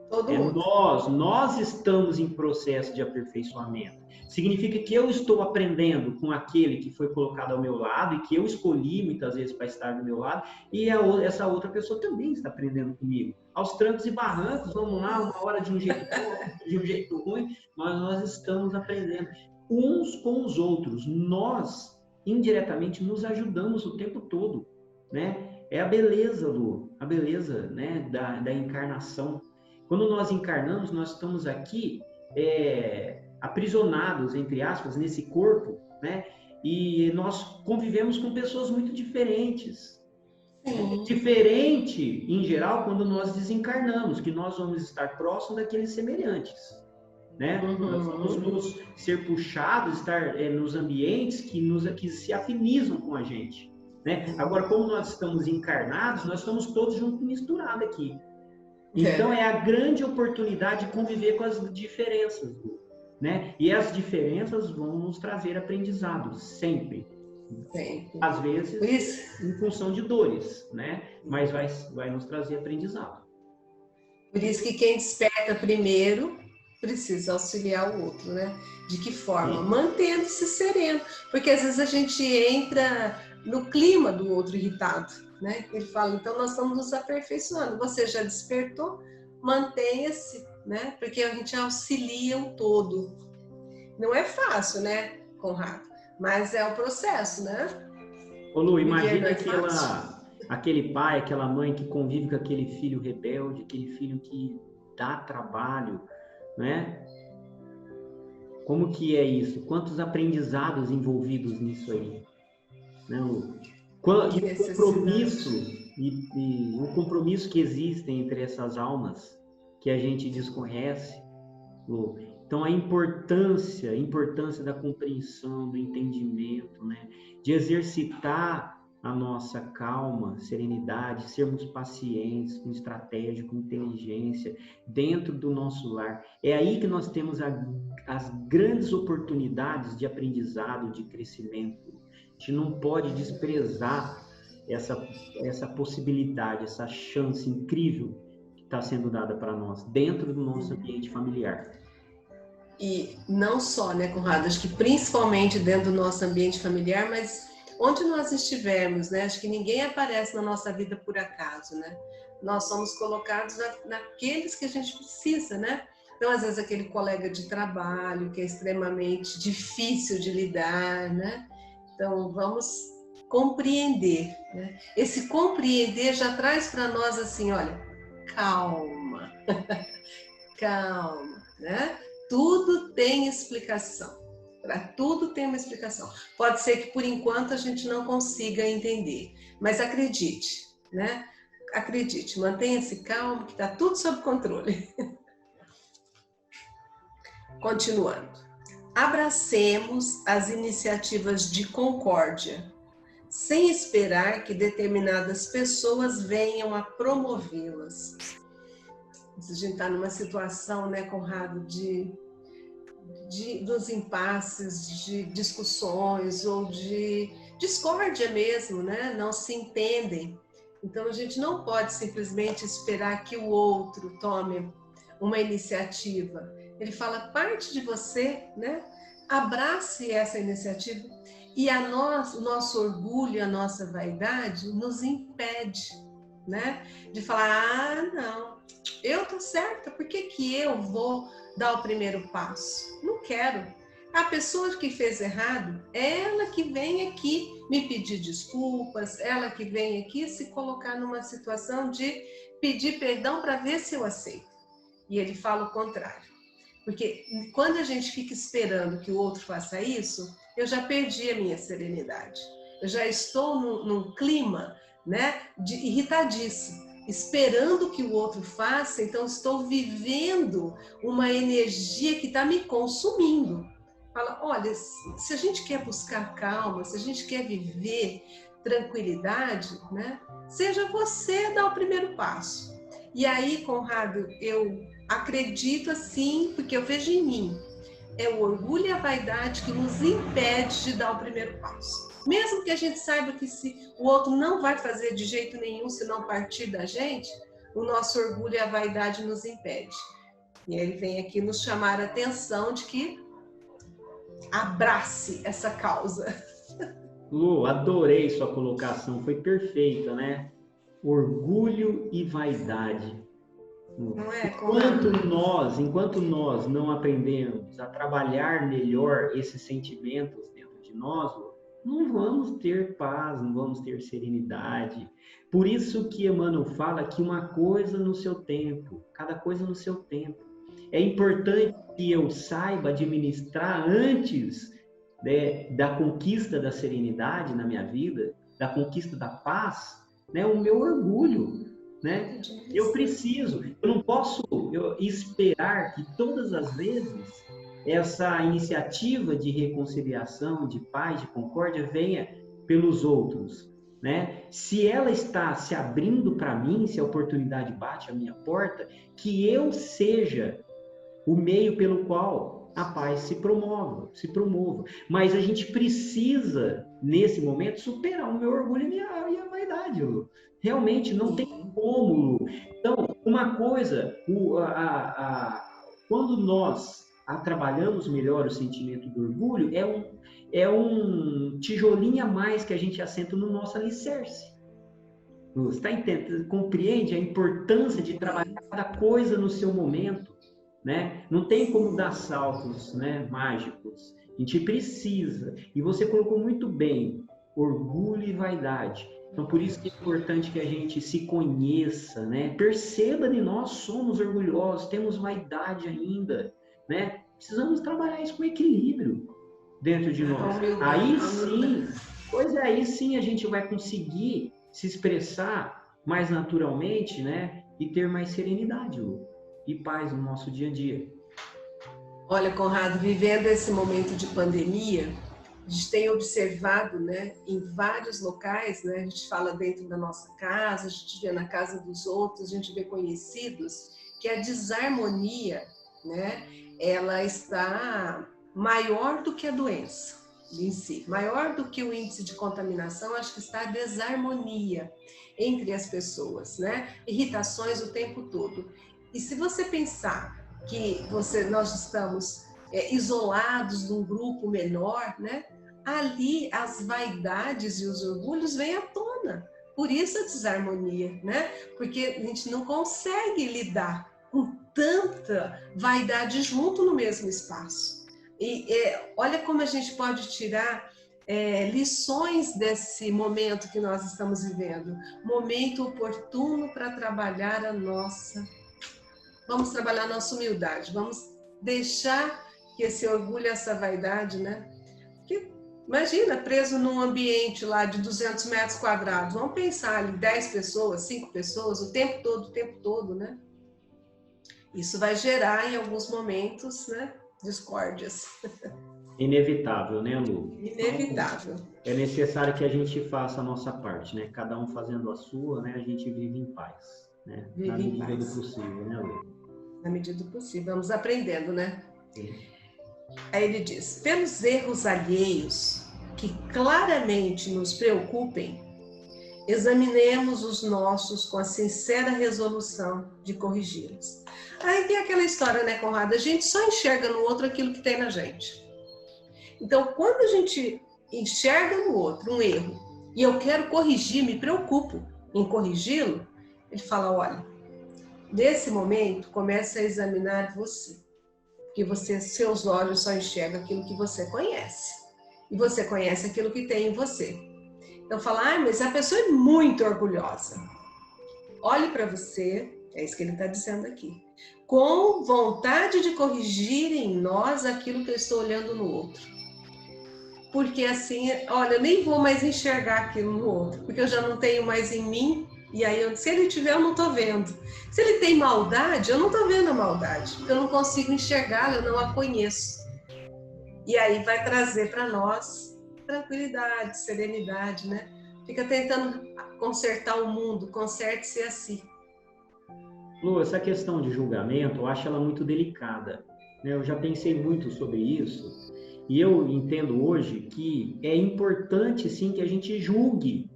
Todo mundo. Nós estamos em processo de aperfeiçoamento. Significa que eu estou aprendendo com aquele que foi colocado ao meu lado e que eu escolhi muitas vezes para estar do meu lado, e essa outra pessoa também está aprendendo comigo. Aos trancos e barrancos, vamos lá, uma hora de um jeito bom, de um jeito ruim, mas nós estamos aprendendo uns com os outros. Nós, indiretamente, nos ajudamos o tempo todo, né? É a beleza, Lu, a beleza, né, da encarnação. Quando nós encarnamos, nós estamos aqui aprisionados, entre aspas, nesse corpo, né? E nós convivemos com pessoas muito diferentes. Sim. Diferente, em geral, quando nós desencarnamos, que nós vamos estar próximos daqueles semelhantes, né? Nós vamos ser puxados, estar nos ambientes que se afinizam com a gente, né? Agora, como nós estamos encarnados, nós estamos todos juntos misturados aqui. Então, é a grande oportunidade de conviver com as diferenças, né? E as diferenças vão nos trazer aprendizado, sempre. Às vezes, em função de dores, né? Mas vai nos trazer aprendizado. Por isso que quem desperta primeiro precisa auxiliar o outro, né? De que forma? Sim. Mantendo-se sereno. Porque às vezes a gente entra no clima do outro irritado, né? Ele fala, então nós estamos nos aperfeiçoando. Você já despertou? Mantenha-se, né? Porque a gente auxilia o todo. Não é fácil, né, Conrado? Mas é o processo, né? Ô Lu, imagina aquele pai, aquela mãe que convive com aquele filho rebelde, aquele filho que dá trabalho, né? Como que é isso? Quantos aprendizados envolvidos nisso aí? Né, Lu? E o compromisso que existe entre essas almas que a gente desconhece, Lu. Então, a importância da compreensão, do entendimento, né? De exercitar a nossa calma, serenidade, sermos pacientes, com estratégia, com inteligência, dentro do nosso lar. É aí que nós temos as grandes oportunidades de aprendizado, de crescimento. A gente não pode desprezar essa possibilidade, essa chance incrível que está sendo dada para nós, dentro do nosso ambiente familiar. E não só, né, Conrado? Acho que principalmente dentro do nosso ambiente familiar, mas onde nós estivermos, né? Acho que ninguém aparece na nossa vida por acaso, né? Nós somos colocados naqueles que a gente precisa, né? Então, às vezes, aquele colega de trabalho que é extremamente difícil de lidar, né? Então, vamos compreender, né? Esse compreender já traz para nós assim, olha, calma, calma, né? Tudo tem explicação. Para tudo tem uma explicação. Pode ser que por enquanto a gente não consiga entender, mas acredite, né? Acredite, mantenha-se calmo, que está tudo sob controle. Continuando. Abracemos as iniciativas de concórdia, sem esperar que determinadas pessoas venham a promovê-las. A gente está numa situação, né, Conrado, dos impasses, de discussões ou de discórdia mesmo, né? Não se entendem. Então, a gente não pode simplesmente esperar que o outro tome uma iniciativa. Ele fala, parte de você, né? Abrace essa iniciativa. E o nosso orgulho, a nossa vaidade nos impede, né? De falar, não, eu tô certa, por que eu vou dar o primeiro passo? Não quero. A pessoa que fez errado, ela que vem aqui me pedir desculpas, ela que vem aqui se colocar numa situação de pedir perdão para ver se eu aceito. E ele fala o contrário. Porque quando a gente fica esperando que o outro faça isso, eu já perdi a minha serenidade. Eu já estou num clima, né, irritadíssimo, esperando que o outro faça, então estou vivendo uma energia que está me consumindo. Fala, olha, se a gente quer buscar calma, se a gente quer viver tranquilidade, né, seja você dar o primeiro passo. E aí, Conrado, eu acredito assim, porque eu vejo em mim, é o orgulho e a vaidade que nos impede de dar o primeiro passo. Mesmo que a gente saiba que se o outro não vai fazer de jeito nenhum se não partir da gente, o nosso orgulho e a vaidade nos impede. E ele vem aqui nos chamar a atenção de que abrace essa causa. Lu, adorei sua colocação, foi perfeita, né? Orgulho e vaidade. Não é? Enquanto nós não aprendemos a trabalhar melhor esses sentimentos dentro de nós, não vamos ter paz, não vamos ter serenidade. Por isso que Emmanuel fala que uma coisa no seu tempo, cada coisa no seu tempo. É importante que eu saiba administrar antes, né, da conquista da serenidade na minha vida, da conquista da paz, né, o meu orgulho. Né? Eu não posso esperar que todas as vezes essa iniciativa de reconciliação, de paz, de concórdia venha pelos outros, né? Se ela está se abrindo para mim, se a oportunidade bate à minha porta, que eu seja o meio pelo qual a paz se promova. Mas a gente precisa, nesse momento, superar o meu orgulho e a vaidade. Realmente não tem como. Então, uma coisa, quando nós trabalhamos melhor o sentimento do orgulho, é um tijolinho a mais que a gente assenta no nosso alicerce. Você está entendendo? Compreende a importância de trabalhar cada coisa no seu momento? Né? Não tem como dar saltos, né, mágicos. A gente precisa. E você colocou muito bem, orgulho e vaidade. Então, por isso que é importante que a gente se conheça, né? Perceba de nós somos orgulhosos, temos vaidade ainda, né? Precisamos trabalhar isso com equilíbrio dentro de nós. Aí sim, aí sim a gente vai conseguir se expressar mais naturalmente, né? E ter mais serenidade, Lu, e paz no nosso dia a dia. Olha, Conrado, vivendo esse momento de pandemia, a gente tem observado, né, em vários locais, né, a gente fala dentro da nossa casa, a gente vê na casa dos outros, a gente vê conhecidos, que a desarmonia, né, ela está maior do que a doença em si, maior do que o índice de contaminação, acho que está a desarmonia entre as pessoas, né, irritações o tempo todo. E se você pensar que nós estamos isolados num grupo menor, né? Ali as vaidades e os orgulhos vêm à tona. Por isso a desarmonia, né? Porque a gente não consegue lidar com tanta vaidade junto no mesmo espaço. E olha como a gente pode tirar lições desse momento que nós estamos vivendo. Momento oportuno para trabalhar Vamos trabalhar a nossa humildade, vamos deixar que esse orgulho, essa vaidade, né? Que, imagina, preso num ambiente lá de 200 metros quadrados, vamos pensar ali, 10 pessoas, 5 pessoas, o tempo todo, né? Isso vai gerar, em alguns momentos, né, discórdias. Inevitável, né, Lu? Inevitável. É necessário que a gente faça a nossa parte, né? Cada um fazendo a sua, né? A gente vive em paz, né? Na medida do possível, né, Lu? Na medida do possível, vamos aprendendo, né? Sim. Aí ele diz, pelos erros alheios que claramente nos preocupem, examinemos os nossos com a sincera resolução de corrigi-los. Aí tem aquela história, né, Conrado? A gente só enxerga no outro aquilo que tem na gente. Então, quando a gente enxerga no outro um erro e eu quero corrigir, me preocupo em corrigi-lo, ele fala, olha, nesse momento, comece a examinar você. Porque seus olhos só enxergam aquilo que você conhece. E você conhece aquilo que tem em você. Então, fala, mas a pessoa é muito orgulhosa. Olhe para você, é isso que ele está dizendo aqui, com vontade de corrigir em nós aquilo que eu estou olhando no outro. Porque assim, olha, eu nem vou mais enxergar aquilo no outro, porque eu já não tenho mais em mim, e aí, se ele tiver, eu não estou vendo. Se ele tem maldade, eu não estou vendo a maldade, porque eu não consigo enxergá-la, eu não a conheço. E aí vai trazer para nós tranquilidade, serenidade, né? Fica tentando consertar o mundo, conserte-se a si. Lu, essa questão de julgamento, eu acho ela muito delicada, né? Eu já pensei muito sobre isso, e eu entendo hoje que é importante, sim, que a gente julgue,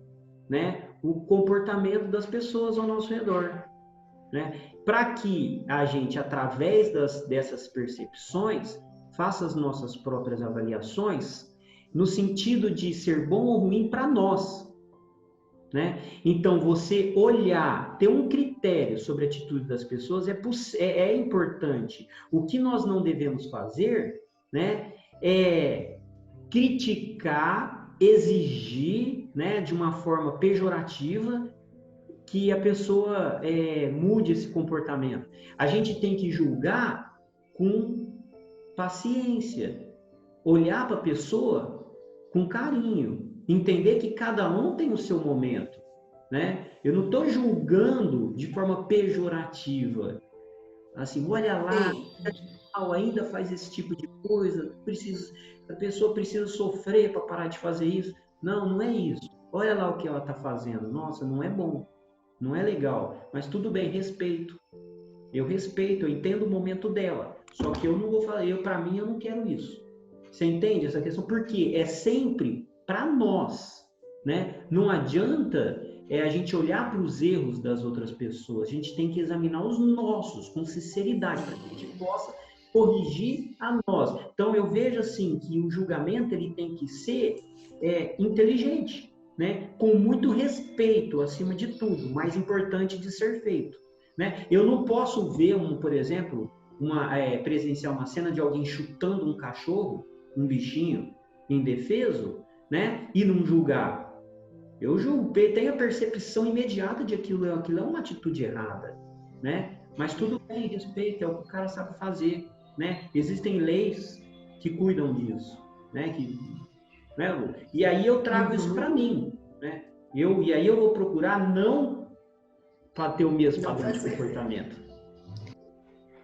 né, o comportamento das pessoas ao nosso redor, né? Para que a gente, através dessas percepções, faça as nossas próprias avaliações, no sentido de ser bom ou ruim para nós, né? Então, você olhar, ter um critério sobre a atitude das pessoas é importante. O que nós não devemos fazer, né, é criticar, exigir, né, de uma forma pejorativa que a pessoa mude esse comportamento. A gente tem que julgar com paciência, olhar para a pessoa com carinho, entender que cada um tem o seu momento, né? Eu não estou julgando de forma pejorativa, assim, olha lá, ainda faz esse tipo de coisa, a pessoa precisa sofrer para parar de fazer isso. Não, não é isso. Olha lá o que ela está fazendo. Nossa, não é bom, não é legal, mas tudo bem, respeito. Eu respeito, eu entendo o momento dela. Só que eu não vou falar, para mim, eu não quero isso. Você entende essa questão? Porque é sempre para nós, né? Não adianta a gente olhar para os erros das outras pessoas. A gente tem que examinar os nossos com sinceridade para que a gente possa corrigir a nós. Então eu vejo assim que o julgamento ele tem que ser inteligente, né? Com muito respeito acima de tudo, mais importante de ser feito, né? Eu não posso ver por exemplo, presenciar uma cena de alguém chutando um cachorro, um bichinho indefeso, né? E não julgar. Eu julgo, tenho a percepção imediata de aquilo é uma atitude errada, né? Mas tudo bem, respeito, é o que o cara sabe fazer. né? Existem leis que cuidam disso, né? Né, Lu? E aí eu trago isso para mim, né? E aí eu vou procurar não para ter o mesmo padrão de comportamento.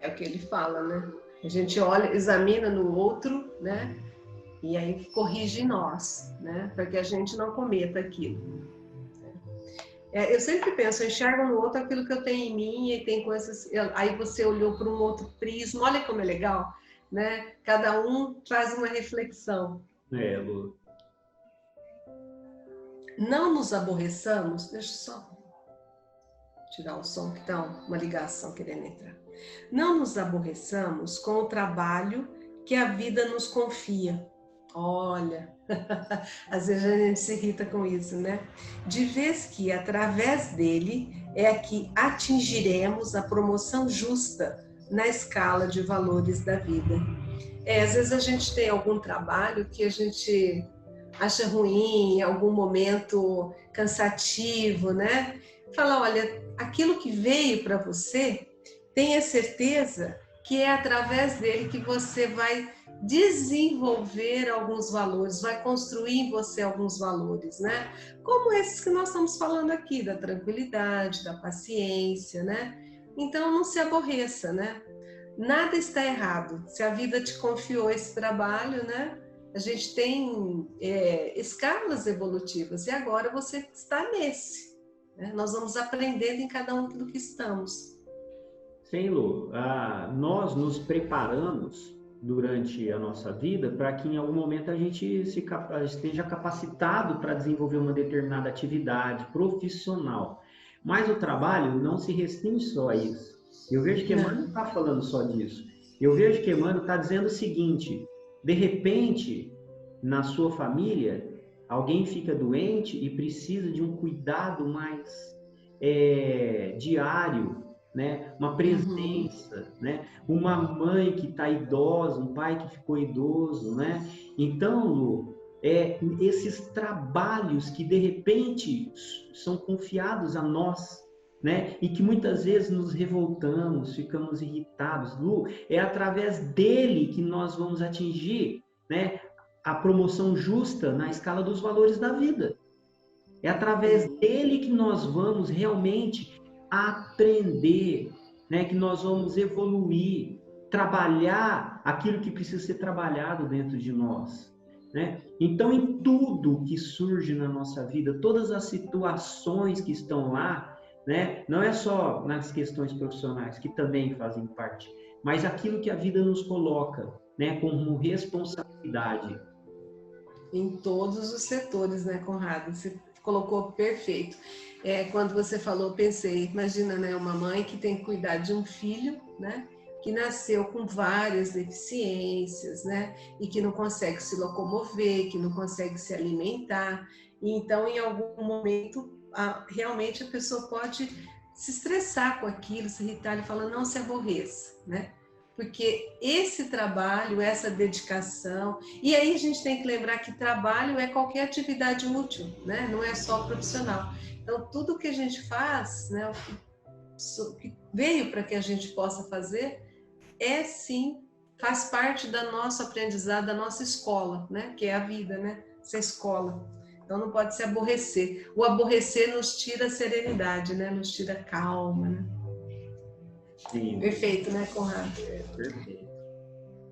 É o que ele fala, né? A gente olha, examina no outro, né? E aí corrige em nós, né? Para que a gente não cometa aquilo. Eu sempre penso, eu enxergo no outro aquilo que eu tenho em mim e tem coisas. Aí você olhou para um outro prisma, olha como é legal, né? Cada um traz uma reflexão. Lu. Não nos aborreçamos, deixa eu só tirar o som que tá uma ligação querendo entrar. Não nos aborreçamos com o trabalho que a vida nos confia. Olha, às vezes a gente se irrita com isso, né? De vez que através dele é que atingiremos a promoção justa na escala de valores da vida. Às vezes a gente tem algum trabalho que a gente acha ruim, em algum momento cansativo, né? Fala, olha, aquilo que veio para você, tenha certeza que é através dele que você vai desenvolver alguns valores, vai construir em você alguns valores, né? Como esses que nós estamos falando aqui, da tranquilidade, da paciência, né? Então não se aborreça, né? Nada está errado. Se a vida te confiou esse trabalho, né? A gente tem escalas evolutivas e agora você está nesse. Né? Nós vamos aprendendo em cada um do que estamos. Sim, Lu. Nós nos preparamos durante a nossa vida para que em algum momento a gente esteja capacitado para desenvolver uma determinada atividade profissional. Mas o trabalho não se restringe só a isso. Eu vejo que Emmanuel não está falando só disso. Eu vejo que Emmanuel está dizendo o seguinte: de repente, na sua família, alguém fica doente e precisa de um cuidado mais diário, né? Uma presença, né? Uma mãe que está idosa, um pai que ficou idoso, né? Então, Lu, esses trabalhos que de repente são confiados a nós, né? E que muitas vezes nos revoltamos, ficamos irritados. Lu, é através dele que nós vamos atingir, né, a promoção justa na escala dos valores da vida. É através dele que nós vamos realmente aprender, né, que nós vamos evoluir, trabalhar aquilo que precisa ser trabalhado dentro de nós, né? Então, em tudo que surge na nossa vida, todas as situações que estão lá, né, não é só nas questões profissionais, que também fazem parte, mas aquilo que a vida nos coloca, né, como responsabilidade. Em todos os setores, né, Conrado? Você colocou perfeito. Quando você falou, pensei, imagina, né, uma mãe que tem que cuidar de um filho, né, que nasceu com várias deficiências, né, e que não consegue se locomover, que não consegue se alimentar. E então, em algum momento, realmente a pessoa pode se estressar com aquilo, se irritar e falar, não se aborreça, né? Porque esse trabalho, essa dedicação, e aí a gente tem que lembrar que trabalho é qualquer atividade útil, né? Não é só profissional. Então, tudo que a gente faz, né, o que veio para que a gente possa fazer, sim, faz parte da nossa aprendizado, da nossa escola, né? Que é a vida, né? Essa escola. Então, não pode se aborrecer. O aborrecer nos tira a serenidade, né? Nos tira a calma, né? Sim. Perfeito, né, Conrado? Perfeito.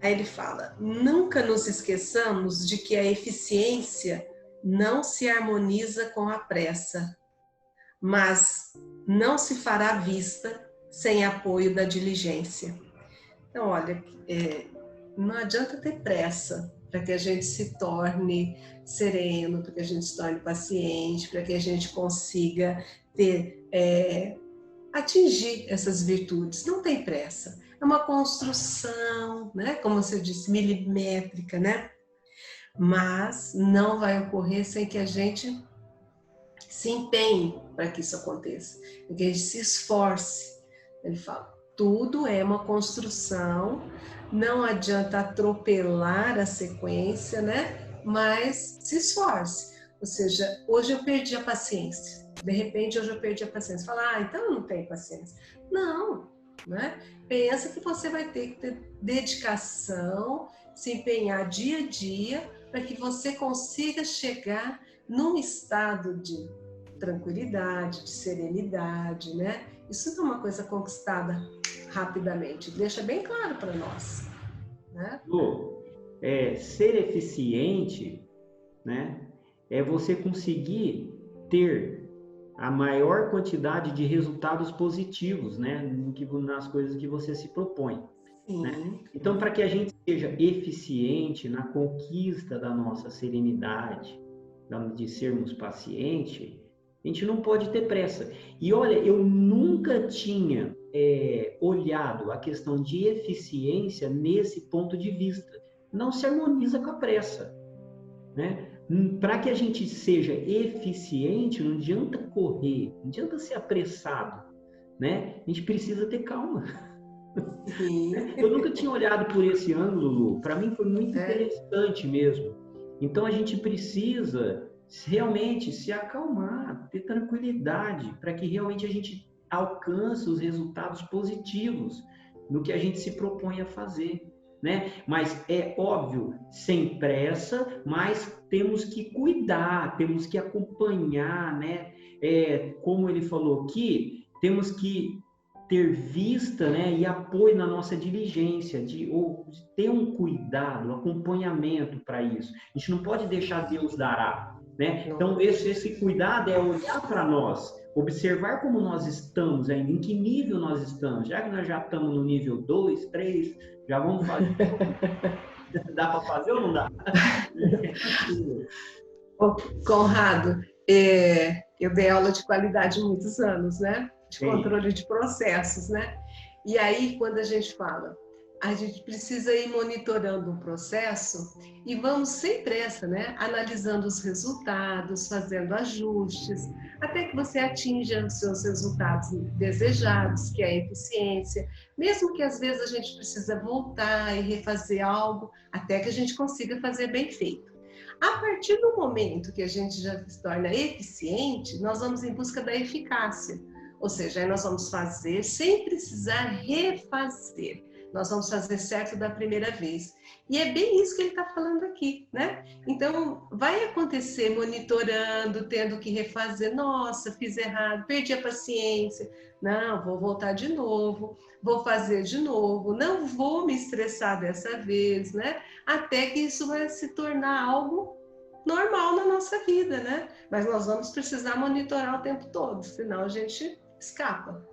Aí ele fala, nunca nos esqueçamos de que a eficiência não se harmoniza com a pressa, mas não se fará vista sem apoio da diligência. Então, olha, não adianta ter pressa para que a gente se torne sereno, para que a gente se torne paciente, para que a gente consiga atingir essas virtudes. Não tem pressa. É uma construção, né? Como você disse, milimétrica, né? Mas não vai ocorrer sem que a gente se empenhe para que isso aconteça, que a gente se esforce. Ele fala, tudo é uma construção, não adianta atropelar a sequência, né? Mas se esforce. Ou seja, hoje eu perdi a paciência. De repente, hoje eu perdi a paciência. Fala, então eu não tenho paciência. Não. né? Pensa que você vai ter que ter dedicação, se empenhar dia a dia para que você consiga chegar num estado de tranquilidade, de serenidade, né? Isso não é uma coisa conquistada rapidamente, deixa bem claro para nós, né? Ser eficiente, né, é você conseguir ter a maior quantidade de resultados positivos, né, nas coisas que você se propõe. Né? Então, para que a gente seja eficiente na conquista da nossa serenidade, de sermos pacientes, a gente não pode ter pressa. E olha, eu nunca tinha olhado a questão de eficiência nesse ponto de vista. Não se harmoniza com a pressa, né? Para que a gente seja eficiente, não adianta correr, não adianta ser apressado, né? A gente precisa ter calma. Eu nunca tinha olhado por esse ângulo, Lu. Para mim foi muito interessante mesmo. Então a gente precisa realmente se acalmar, ter tranquilidade, para que realmente a gente alcance os resultados positivos no que a gente se propõe a fazer, né? Mas é óbvio, sem pressa, mas temos que cuidar, temos que acompanhar, né? Como ele falou aqui, temos que ter vista, né, e apoio na nossa diligência, de ter um cuidado, um acompanhamento para isso. A gente não pode deixar Deus dará, né? Então, esse cuidado é olhar para nós, observar como nós estamos ainda, em que nível nós estamos. Já que nós já estamos no nível 2, 3, já vamos fazer. Dá para fazer ou não dá? Conrado, eu dei aula de qualidade muitos anos, né? De controle de processos, né? E aí, quando a gente fala, a gente precisa ir monitorando um processo e vamos sem pressa, né? Analisando os resultados, fazendo ajustes, até que você atinja os seus resultados desejados, que é a eficiência, mesmo que às vezes a gente precisa voltar e refazer algo, até que a gente consiga fazer bem feito. A partir do momento que a gente já se torna eficiente, nós vamos em busca da eficácia. Ou seja, aí nós vamos fazer sem precisar refazer. Nós vamos fazer certo da primeira vez. E é bem isso que ele está falando aqui, né? Então, vai acontecer monitorando, tendo que refazer. Nossa, fiz errado, perdi a paciência. Não, vou voltar de novo, vou fazer de novo. Não vou me estressar dessa vez, né? Até que isso vai se tornar algo normal na nossa vida, né? Mas nós vamos precisar monitorar o tempo todo, senão a gente escapa.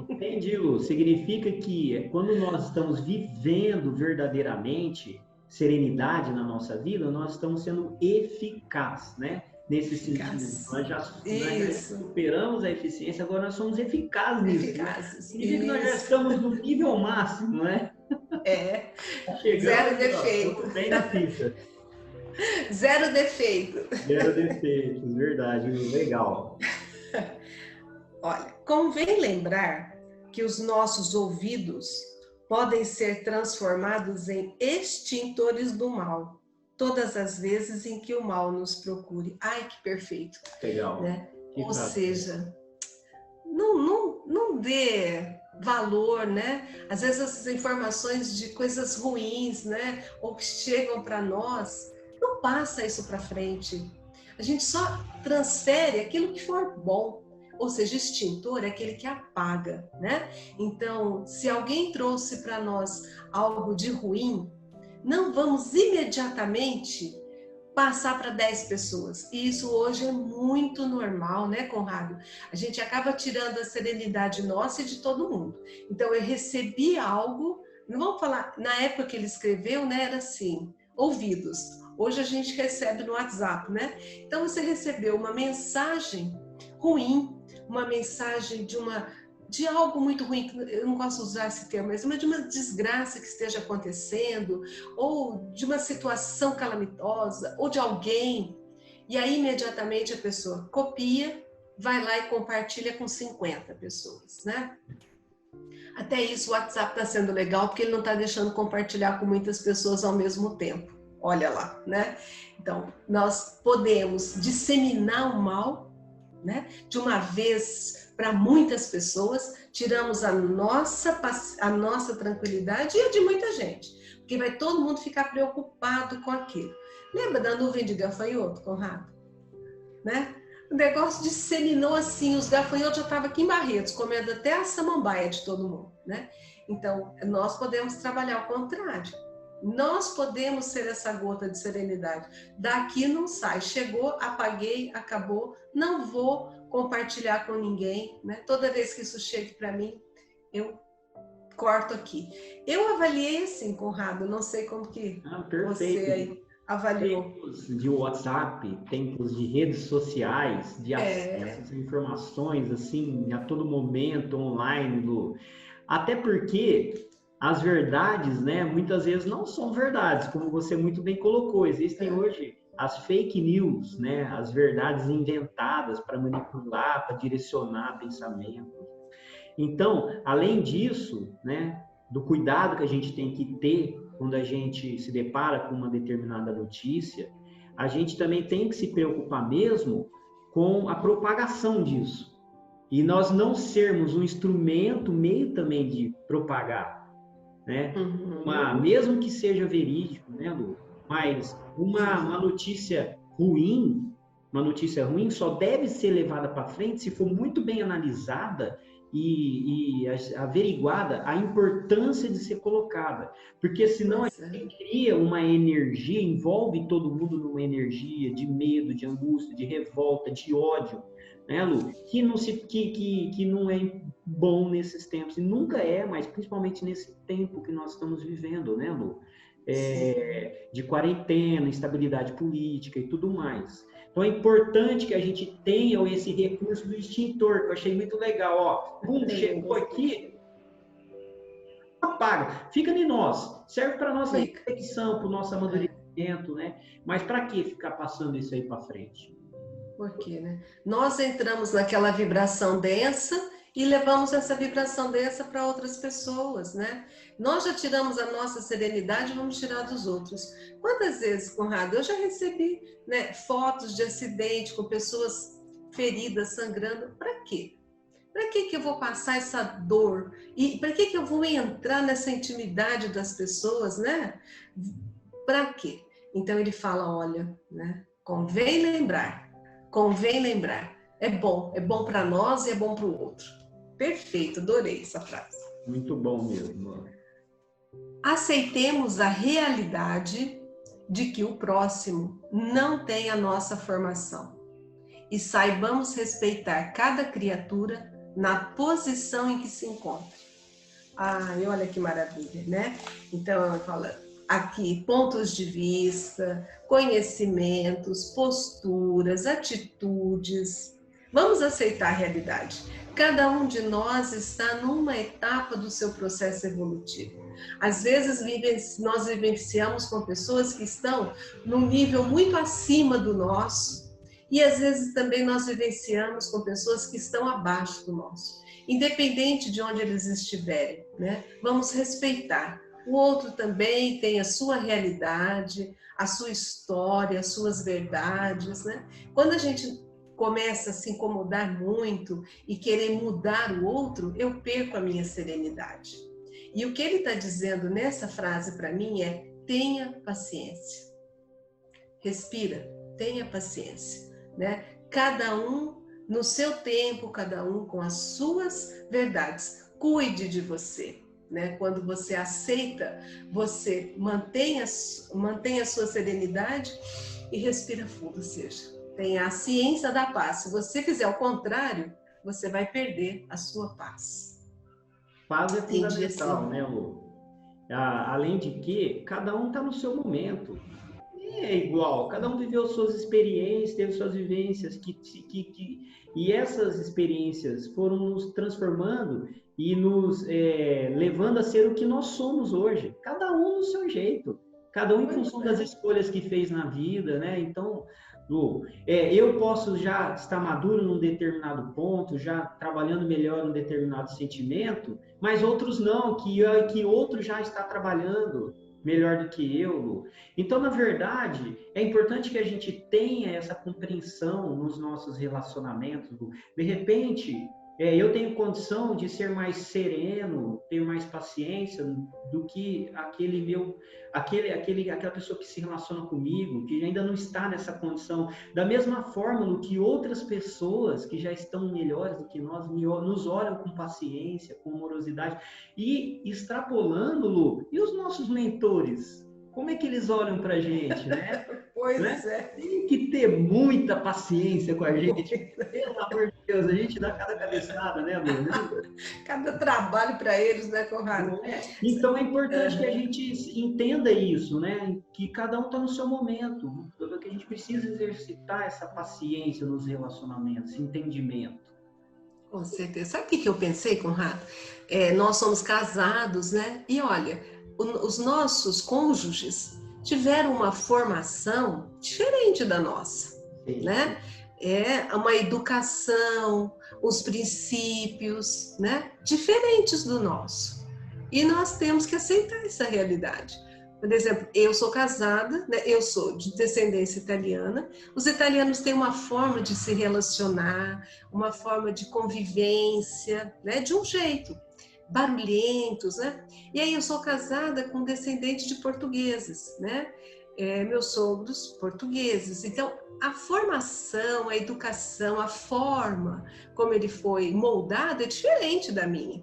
Entendi, Lu. Significa que quando nós estamos vivendo verdadeiramente serenidade na nossa vida, nós estamos sendo eficazes, né? Nesse sentido. Nós já superamos a eficiência, agora nós somos eficazes nisso. Né? Significa que nós já estamos no nível máximo, né? Zero defeito. Bem na pista. Zero defeito. Zero defeitos, verdade. Legal. Olha, convém lembrar que os nossos ouvidos podem ser transformados em extintores do mal, todas as vezes em que o mal nos procure. Ai, que perfeito. Legal. Né? Ou seja, não dê valor, né? Às vezes essas informações de coisas ruins, né? Ou que chegam para nós, não passa isso para frente. A gente só transfere aquilo que for bom. Ou seja, extintor é aquele que apaga, né? Então, se alguém trouxe para nós algo de ruim, não vamos imediatamente passar para 10 pessoas. E isso hoje é muito normal, né, Conrado? A gente acaba tirando a serenidade nossa e de todo mundo. Então, eu recebi algo, não vamos falar, na época que ele escreveu, né, era assim, ouvidos. Hoje a gente recebe no WhatsApp, né? Então, você recebeu uma mensagem ruim, uma mensagem de algo muito ruim, eu não gosto de usar esse termo, mas de uma desgraça que esteja acontecendo, ou de uma situação calamitosa, ou de alguém, e aí imediatamente a pessoa copia, vai lá e compartilha com 50 pessoas, né? Até isso o WhatsApp está sendo legal, porque ele não está deixando compartilhar com muitas pessoas ao mesmo tempo. Olha lá, né? Então, nós podemos disseminar o mal, né? De uma vez para muitas pessoas, tiramos a nossa tranquilidade e a de muita gente, porque vai todo mundo ficar preocupado com aquilo. Lembra da nuvem de gafanhoto, Conrado? Né? O negócio disseminou assim, os gafanhotos já estavam aqui em Barretos, comendo até a samambaia de todo mundo, né? Então, nós podemos trabalhar ao contrário. Nós podemos ser essa gota de serenidade. Daqui não sai. Chegou, apaguei, acabou. Não vou compartilhar com ninguém, né? Toda vez que isso chega para mim, eu corto aqui. Eu avaliei assim, Conrado, não sei como que você aí avaliou. Tempos de WhatsApp, tempos de redes sociais, de acesso a informações assim a todo momento online, Lu. Até porque as verdades, né, muitas vezes não são verdades, como você muito bem colocou. Existem hoje as fake news, né, as verdades inventadas para manipular, para direcionar pensamentos. Então, além disso, né, do cuidado que a gente tem que ter quando a gente se depara com uma determinada notícia, a gente também tem que se preocupar mesmo com a propagação disso. E nós não sermos um instrumento, meio também de propagar, né? Mesmo que seja verídico, né, Lu? Mas uma notícia ruim só deve ser levada para frente se for muito bem analisada e averiguada a importância de ser colocada. Porque senão a gente cria uma energia, envolve todo mundo numa energia de medo, de angústia, de revolta, de ódio, né, Lu? Que não é bom nesses tempos, e nunca é, mas principalmente nesse tempo que nós estamos vivendo, né, Lu? De quarentena, instabilidade política e tudo mais. Então é importante que a gente tenha esse recurso do extintor, que eu achei muito legal, ó. Chegou aqui, apaga. Fica em nós. Serve para nossa reflexão, para o nosso amadurecimento, né? Mas para que ficar passando isso aí para frente? Por quê, né? Nós entramos naquela vibração densa e levamos essa vibração densa para outras pessoas, né? Nós já tiramos a nossa serenidade, vamos tirar dos outros. Quantas vezes, Conrado, eu já recebi, né, fotos de acidente com pessoas feridas, sangrando. Para quê? Para que eu vou passar essa dor? E para que eu vou entrar nessa intimidade das pessoas, né? Para quê? Então ele fala, olha, né? Convém lembrar. É bom para nós e é bom para o outro. Perfeito, adorei essa frase. Muito bom mesmo. Aceitemos a realidade de que o próximo não tem a nossa formação e saibamos respeitar cada criatura na posição em que se encontra. E olha que maravilha, né? Então ela fala aqui pontos de vista, conhecimentos, posturas, atitudes. Vamos aceitar a realidade. Cada um de nós está numa etapa do seu processo evolutivo. Às vezes nós vivenciamos com pessoas que estão num nível muito acima do nosso e às vezes também nós vivenciamos com pessoas que estão abaixo do nosso. Independente de onde eles estiverem, né? Vamos respeitar. O outro também tem a sua realidade, a sua história, as suas verdades, né? Quando a gente começa a se incomodar muito e querer mudar o outro, eu perco a minha serenidade. E o que ele está dizendo nessa frase para mim é: tenha paciência. Respira, tenha paciência, né? Cada um no seu tempo, cada um com as suas verdades. Cuide de você, né? Quando você aceita, você mantém a sua serenidade e respira fundo, ou seja, tenha a ciência da paz. Se você fizer o contrário, você vai perder a sua paz. Paz é fundamental, assim, né, Lu? Além de que cada um está no seu momento. É igual, cada um viveu suas experiências, teve suas vivências, e essas experiências foram nos transformando e nos levando a ser o que nós somos hoje. Cada um do seu jeito, cada um em função das escolhas que fez na vida, né? Então, Lu, eu posso já estar maduro num determinado ponto, já trabalhando melhor num determinado sentimento, mas outros não, que outro já está trabalhando, melhor do que eu, Lu. Então, na verdade, é importante que a gente tenha essa compreensão nos nossos relacionamentos, Lu. De repente, eu tenho condição de ser mais sereno, ter mais paciência do que aquela pessoa que se relaciona comigo, que ainda não está nessa condição. Da mesma forma, Lu, que outras pessoas que já estão melhores do que nós nos olham com paciência, com amorosidade. E extrapolando, Lu, e os nossos mentores? Como é que eles olham para a gente, né? Pois né? é. Tem que ter muita paciência com a gente. Pelo amor de Deus, a gente dá cada cabeçada, né, Lu? Cada trabalho para eles, né, Conrado? Então é importante que a gente entenda isso, né? Que cada um está no seu momento. Que a gente precisa exercitar essa paciência nos relacionamentos, esse entendimento. Com certeza. Sabe o que eu pensei, Conrado? Nós somos casados, né? E olha, os nossos cônjuges tiveram uma formação diferente da nossa, né? Uma educação, os princípios, né? Diferentes do nosso. E nós temos que aceitar essa realidade. Por exemplo, eu sou casada, né? Eu sou de descendência italiana. Os italianos têm uma forma de se relacionar, uma forma de convivência, né? De um jeito, barulhentos, né? E aí eu sou casada com descendente de portugueses, né? Meus sogros portugueses. Então, a formação, a educação, a forma como ele foi moldado é diferente da minha.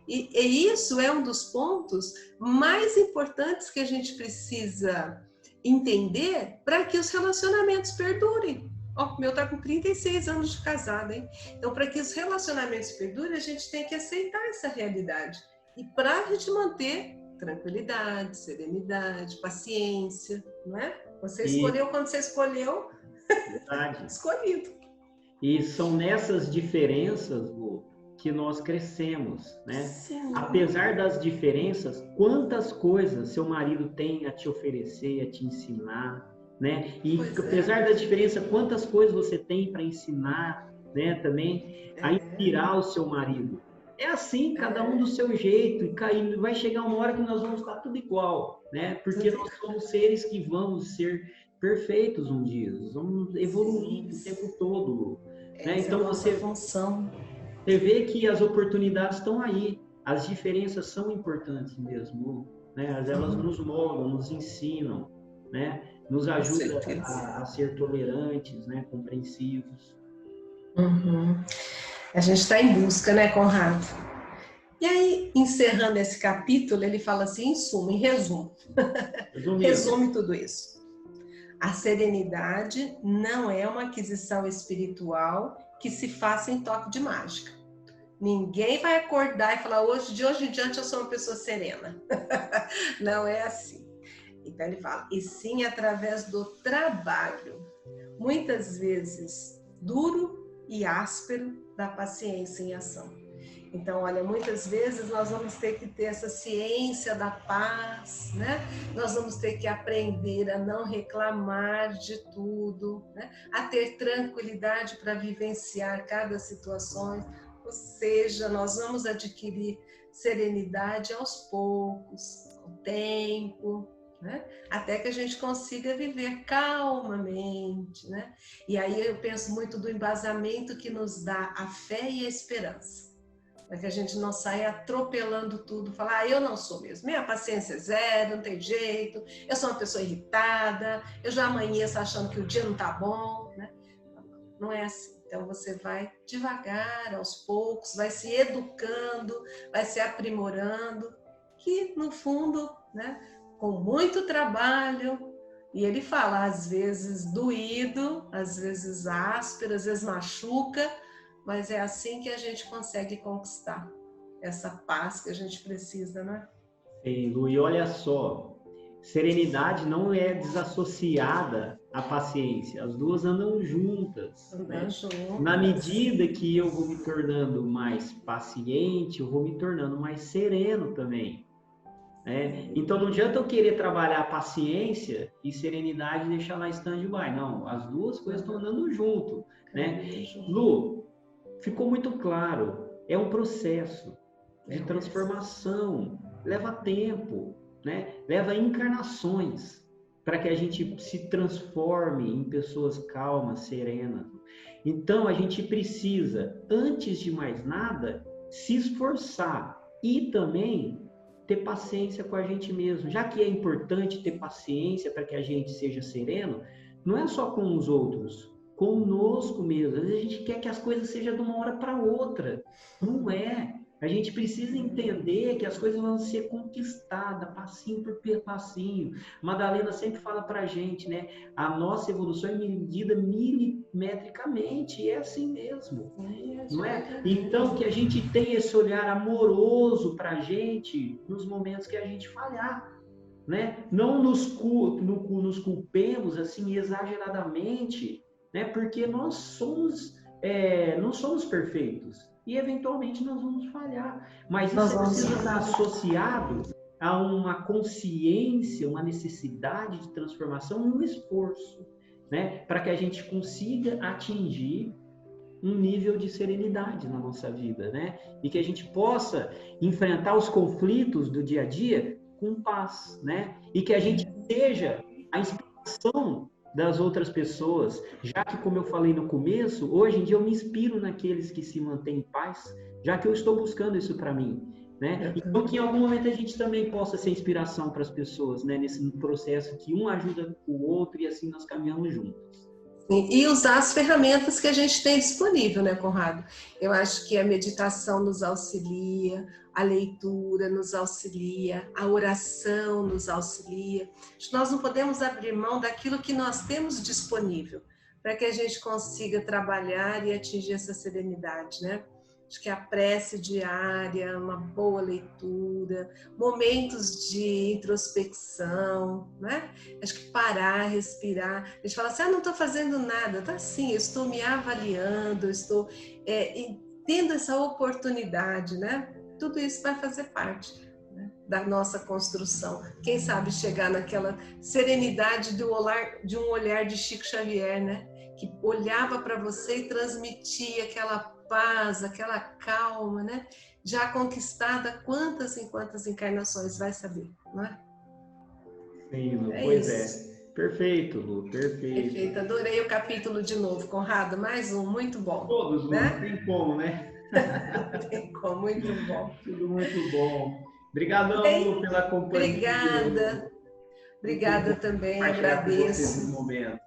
E isso é um dos pontos mais importantes que a gente precisa entender para que os relacionamentos perdurem. O meu está com 36 anos de casado, hein? Então, para que os relacionamentos perdurem, a gente tem que aceitar essa realidade. E para a gente manter tranquilidade, serenidade, paciência, não é? Você escolheu quando você escolheu, escolhido. E são nessas diferenças, Lu, que nós crescemos, né? Sim. Apesar das diferenças, quantas coisas seu marido tem a te oferecer, a te ensinar, né? E apesar da diferença, quantas coisas você tem para ensinar, né? Também a inspirar o seu marido. É assim, cada um do seu jeito, e vai chegar uma hora que nós vamos estar tudo igual, né? Porque nós somos seres que vamos ser perfeitos um dia, vamos evoluir o tempo todo, né? Então você vê que as oportunidades estão aí, as diferenças são importantes mesmo, né? Elas nos moldam, nos ensinam, né? Nos ajudam a ser tolerantes, né? Compreensivos. A gente está em busca, né, Conrado? E aí, encerrando esse capítulo, ele fala assim, em suma, em resumo. Resume tudo isso. A serenidade não é uma aquisição espiritual que se faça em toque de mágica. Ninguém vai acordar e falar, de hoje em diante eu sou uma pessoa serena. Não é assim. Então ele fala, e sim através do trabalho, muitas vezes duro e áspero, da paciência em ação. Então, olha, muitas vezes nós vamos ter que ter essa ciência da paz, né? Nós vamos ter que aprender a não reclamar de tudo, né? A ter tranquilidade para vivenciar cada situação. Ou seja, nós vamos adquirir serenidade aos poucos, com o tempo, né? Até que a gente consiga viver calmamente, né? E aí eu penso muito do embasamento que nos dá a fé e a esperança. Para que a gente não saia atropelando tudo, falar, eu não sou mesmo, minha paciência é zero, não tem jeito, eu sou uma pessoa irritada, eu já amanheço achando que o dia não está bom, né? Não é assim. Então você vai devagar, aos poucos, vai se educando, vai se aprimorando, que no fundo, né, com muito trabalho, e ele fala, às vezes doído, às vezes áspero, às vezes machuca, mas é assim que a gente consegue conquistar essa paz que a gente precisa, né? Sim, Lu, e olha só, serenidade não é desassociada à paciência, as duas andam juntas. Na medida que eu vou me tornando mais paciente, eu vou me tornando mais sereno também. Né? Então não adianta eu querer trabalhar paciência e serenidade e deixar lá stand-by, não, as duas coisas estão andando junto. Né? Lu, ficou muito claro, é um processo de transformação, leva tempo, né? Leva encarnações para que a gente se transforme em pessoas calmas, serenas. Então, a gente precisa, antes de mais nada, se esforçar e também ter paciência com a gente mesmo. Já que é importante ter paciência para que a gente seja sereno, não é só com os outros, conosco mesmo. Às vezes a gente quer que as coisas sejam de uma hora para outra. Não é. A gente precisa entender que as coisas vão ser conquistadas, passinho por passinho. Madalena sempre fala para a gente, né? A nossa evolução é medida milimetricamente, e é assim mesmo, não é? Então, que a gente tenha esse olhar amoroso para a gente nos momentos que a gente falhar, né? Não nos culpemos assim exageradamente, né? Porque nós somos, não somos perfeitos. E eventualmente nós vamos falhar. Mas isso precisa estar associado a uma consciência, uma necessidade de transformação e um esforço, né? Para que a gente consiga atingir um nível de serenidade na nossa vida, né? E que a gente possa enfrentar os conflitos do dia a dia com paz, né? E que a gente seja a inspiração das outras pessoas, já que, como eu falei no começo, hoje em dia eu me inspiro naqueles que se mantêm em paz, já que eu estou buscando isso para mim, né? Então, que em algum momento a gente também possa ser inspiração para as pessoas, né? Nesse processo que um ajuda o outro e assim nós caminhamos juntos. E usar as ferramentas que a gente tem disponível, né, Conrado? Eu acho que a meditação nos auxilia, a leitura nos auxilia, a oração nos auxilia. Nós não podemos abrir mão daquilo que nós temos disponível para que a gente consiga trabalhar e atingir essa serenidade, né? Acho que a prece diária, uma boa leitura, momentos de introspecção, né? Acho que parar, respirar. A gente fala assim, não estou fazendo nada. Tá sim, eu estou me avaliando, eu estou tendo essa oportunidade, né? Tudo isso vai fazer parte, né, da nossa construção. Quem sabe chegar naquela serenidade de um olhar de Chico Xavier, né? Que olhava para você e transmitia aquela paz, aquela calma, né? Já conquistada quantas e quantas encarnações, vai saber, não é? Sim, Lu, pois é. Perfeito, Lu, perfeito. Perfeito, adorei o capítulo de novo, Conrado, mais um, muito bom. Todos, Lu, né? Não tem como, né? Tem como, muito bom. Tudo muito bom. Obrigadão, Lu, pela companhia. Obrigada também, agradeço. Esses momentos.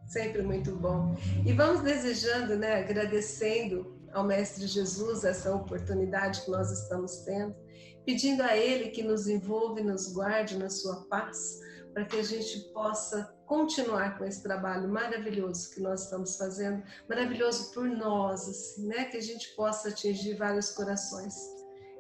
Sempre muito bom. E vamos desejando, né, agradecendo ao Mestre Jesus essa oportunidade que nós estamos tendo, pedindo a Ele que nos envolva e nos guarde na sua paz, para que a gente possa continuar com esse trabalho maravilhoso que nós estamos fazendo, maravilhoso por nós, assim, né, que a gente possa atingir vários corações.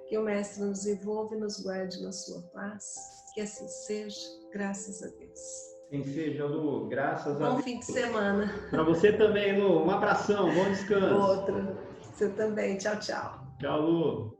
Que o Mestre nos envolva e nos guarde na sua paz. Que assim seja, graças a Deus. Quem seja, Lu, graças a Deus. Bom fim de semana. Para você também, Lu. Um abração, bom descanso. Outro. Você também. Tchau, tchau. Tchau, Lu.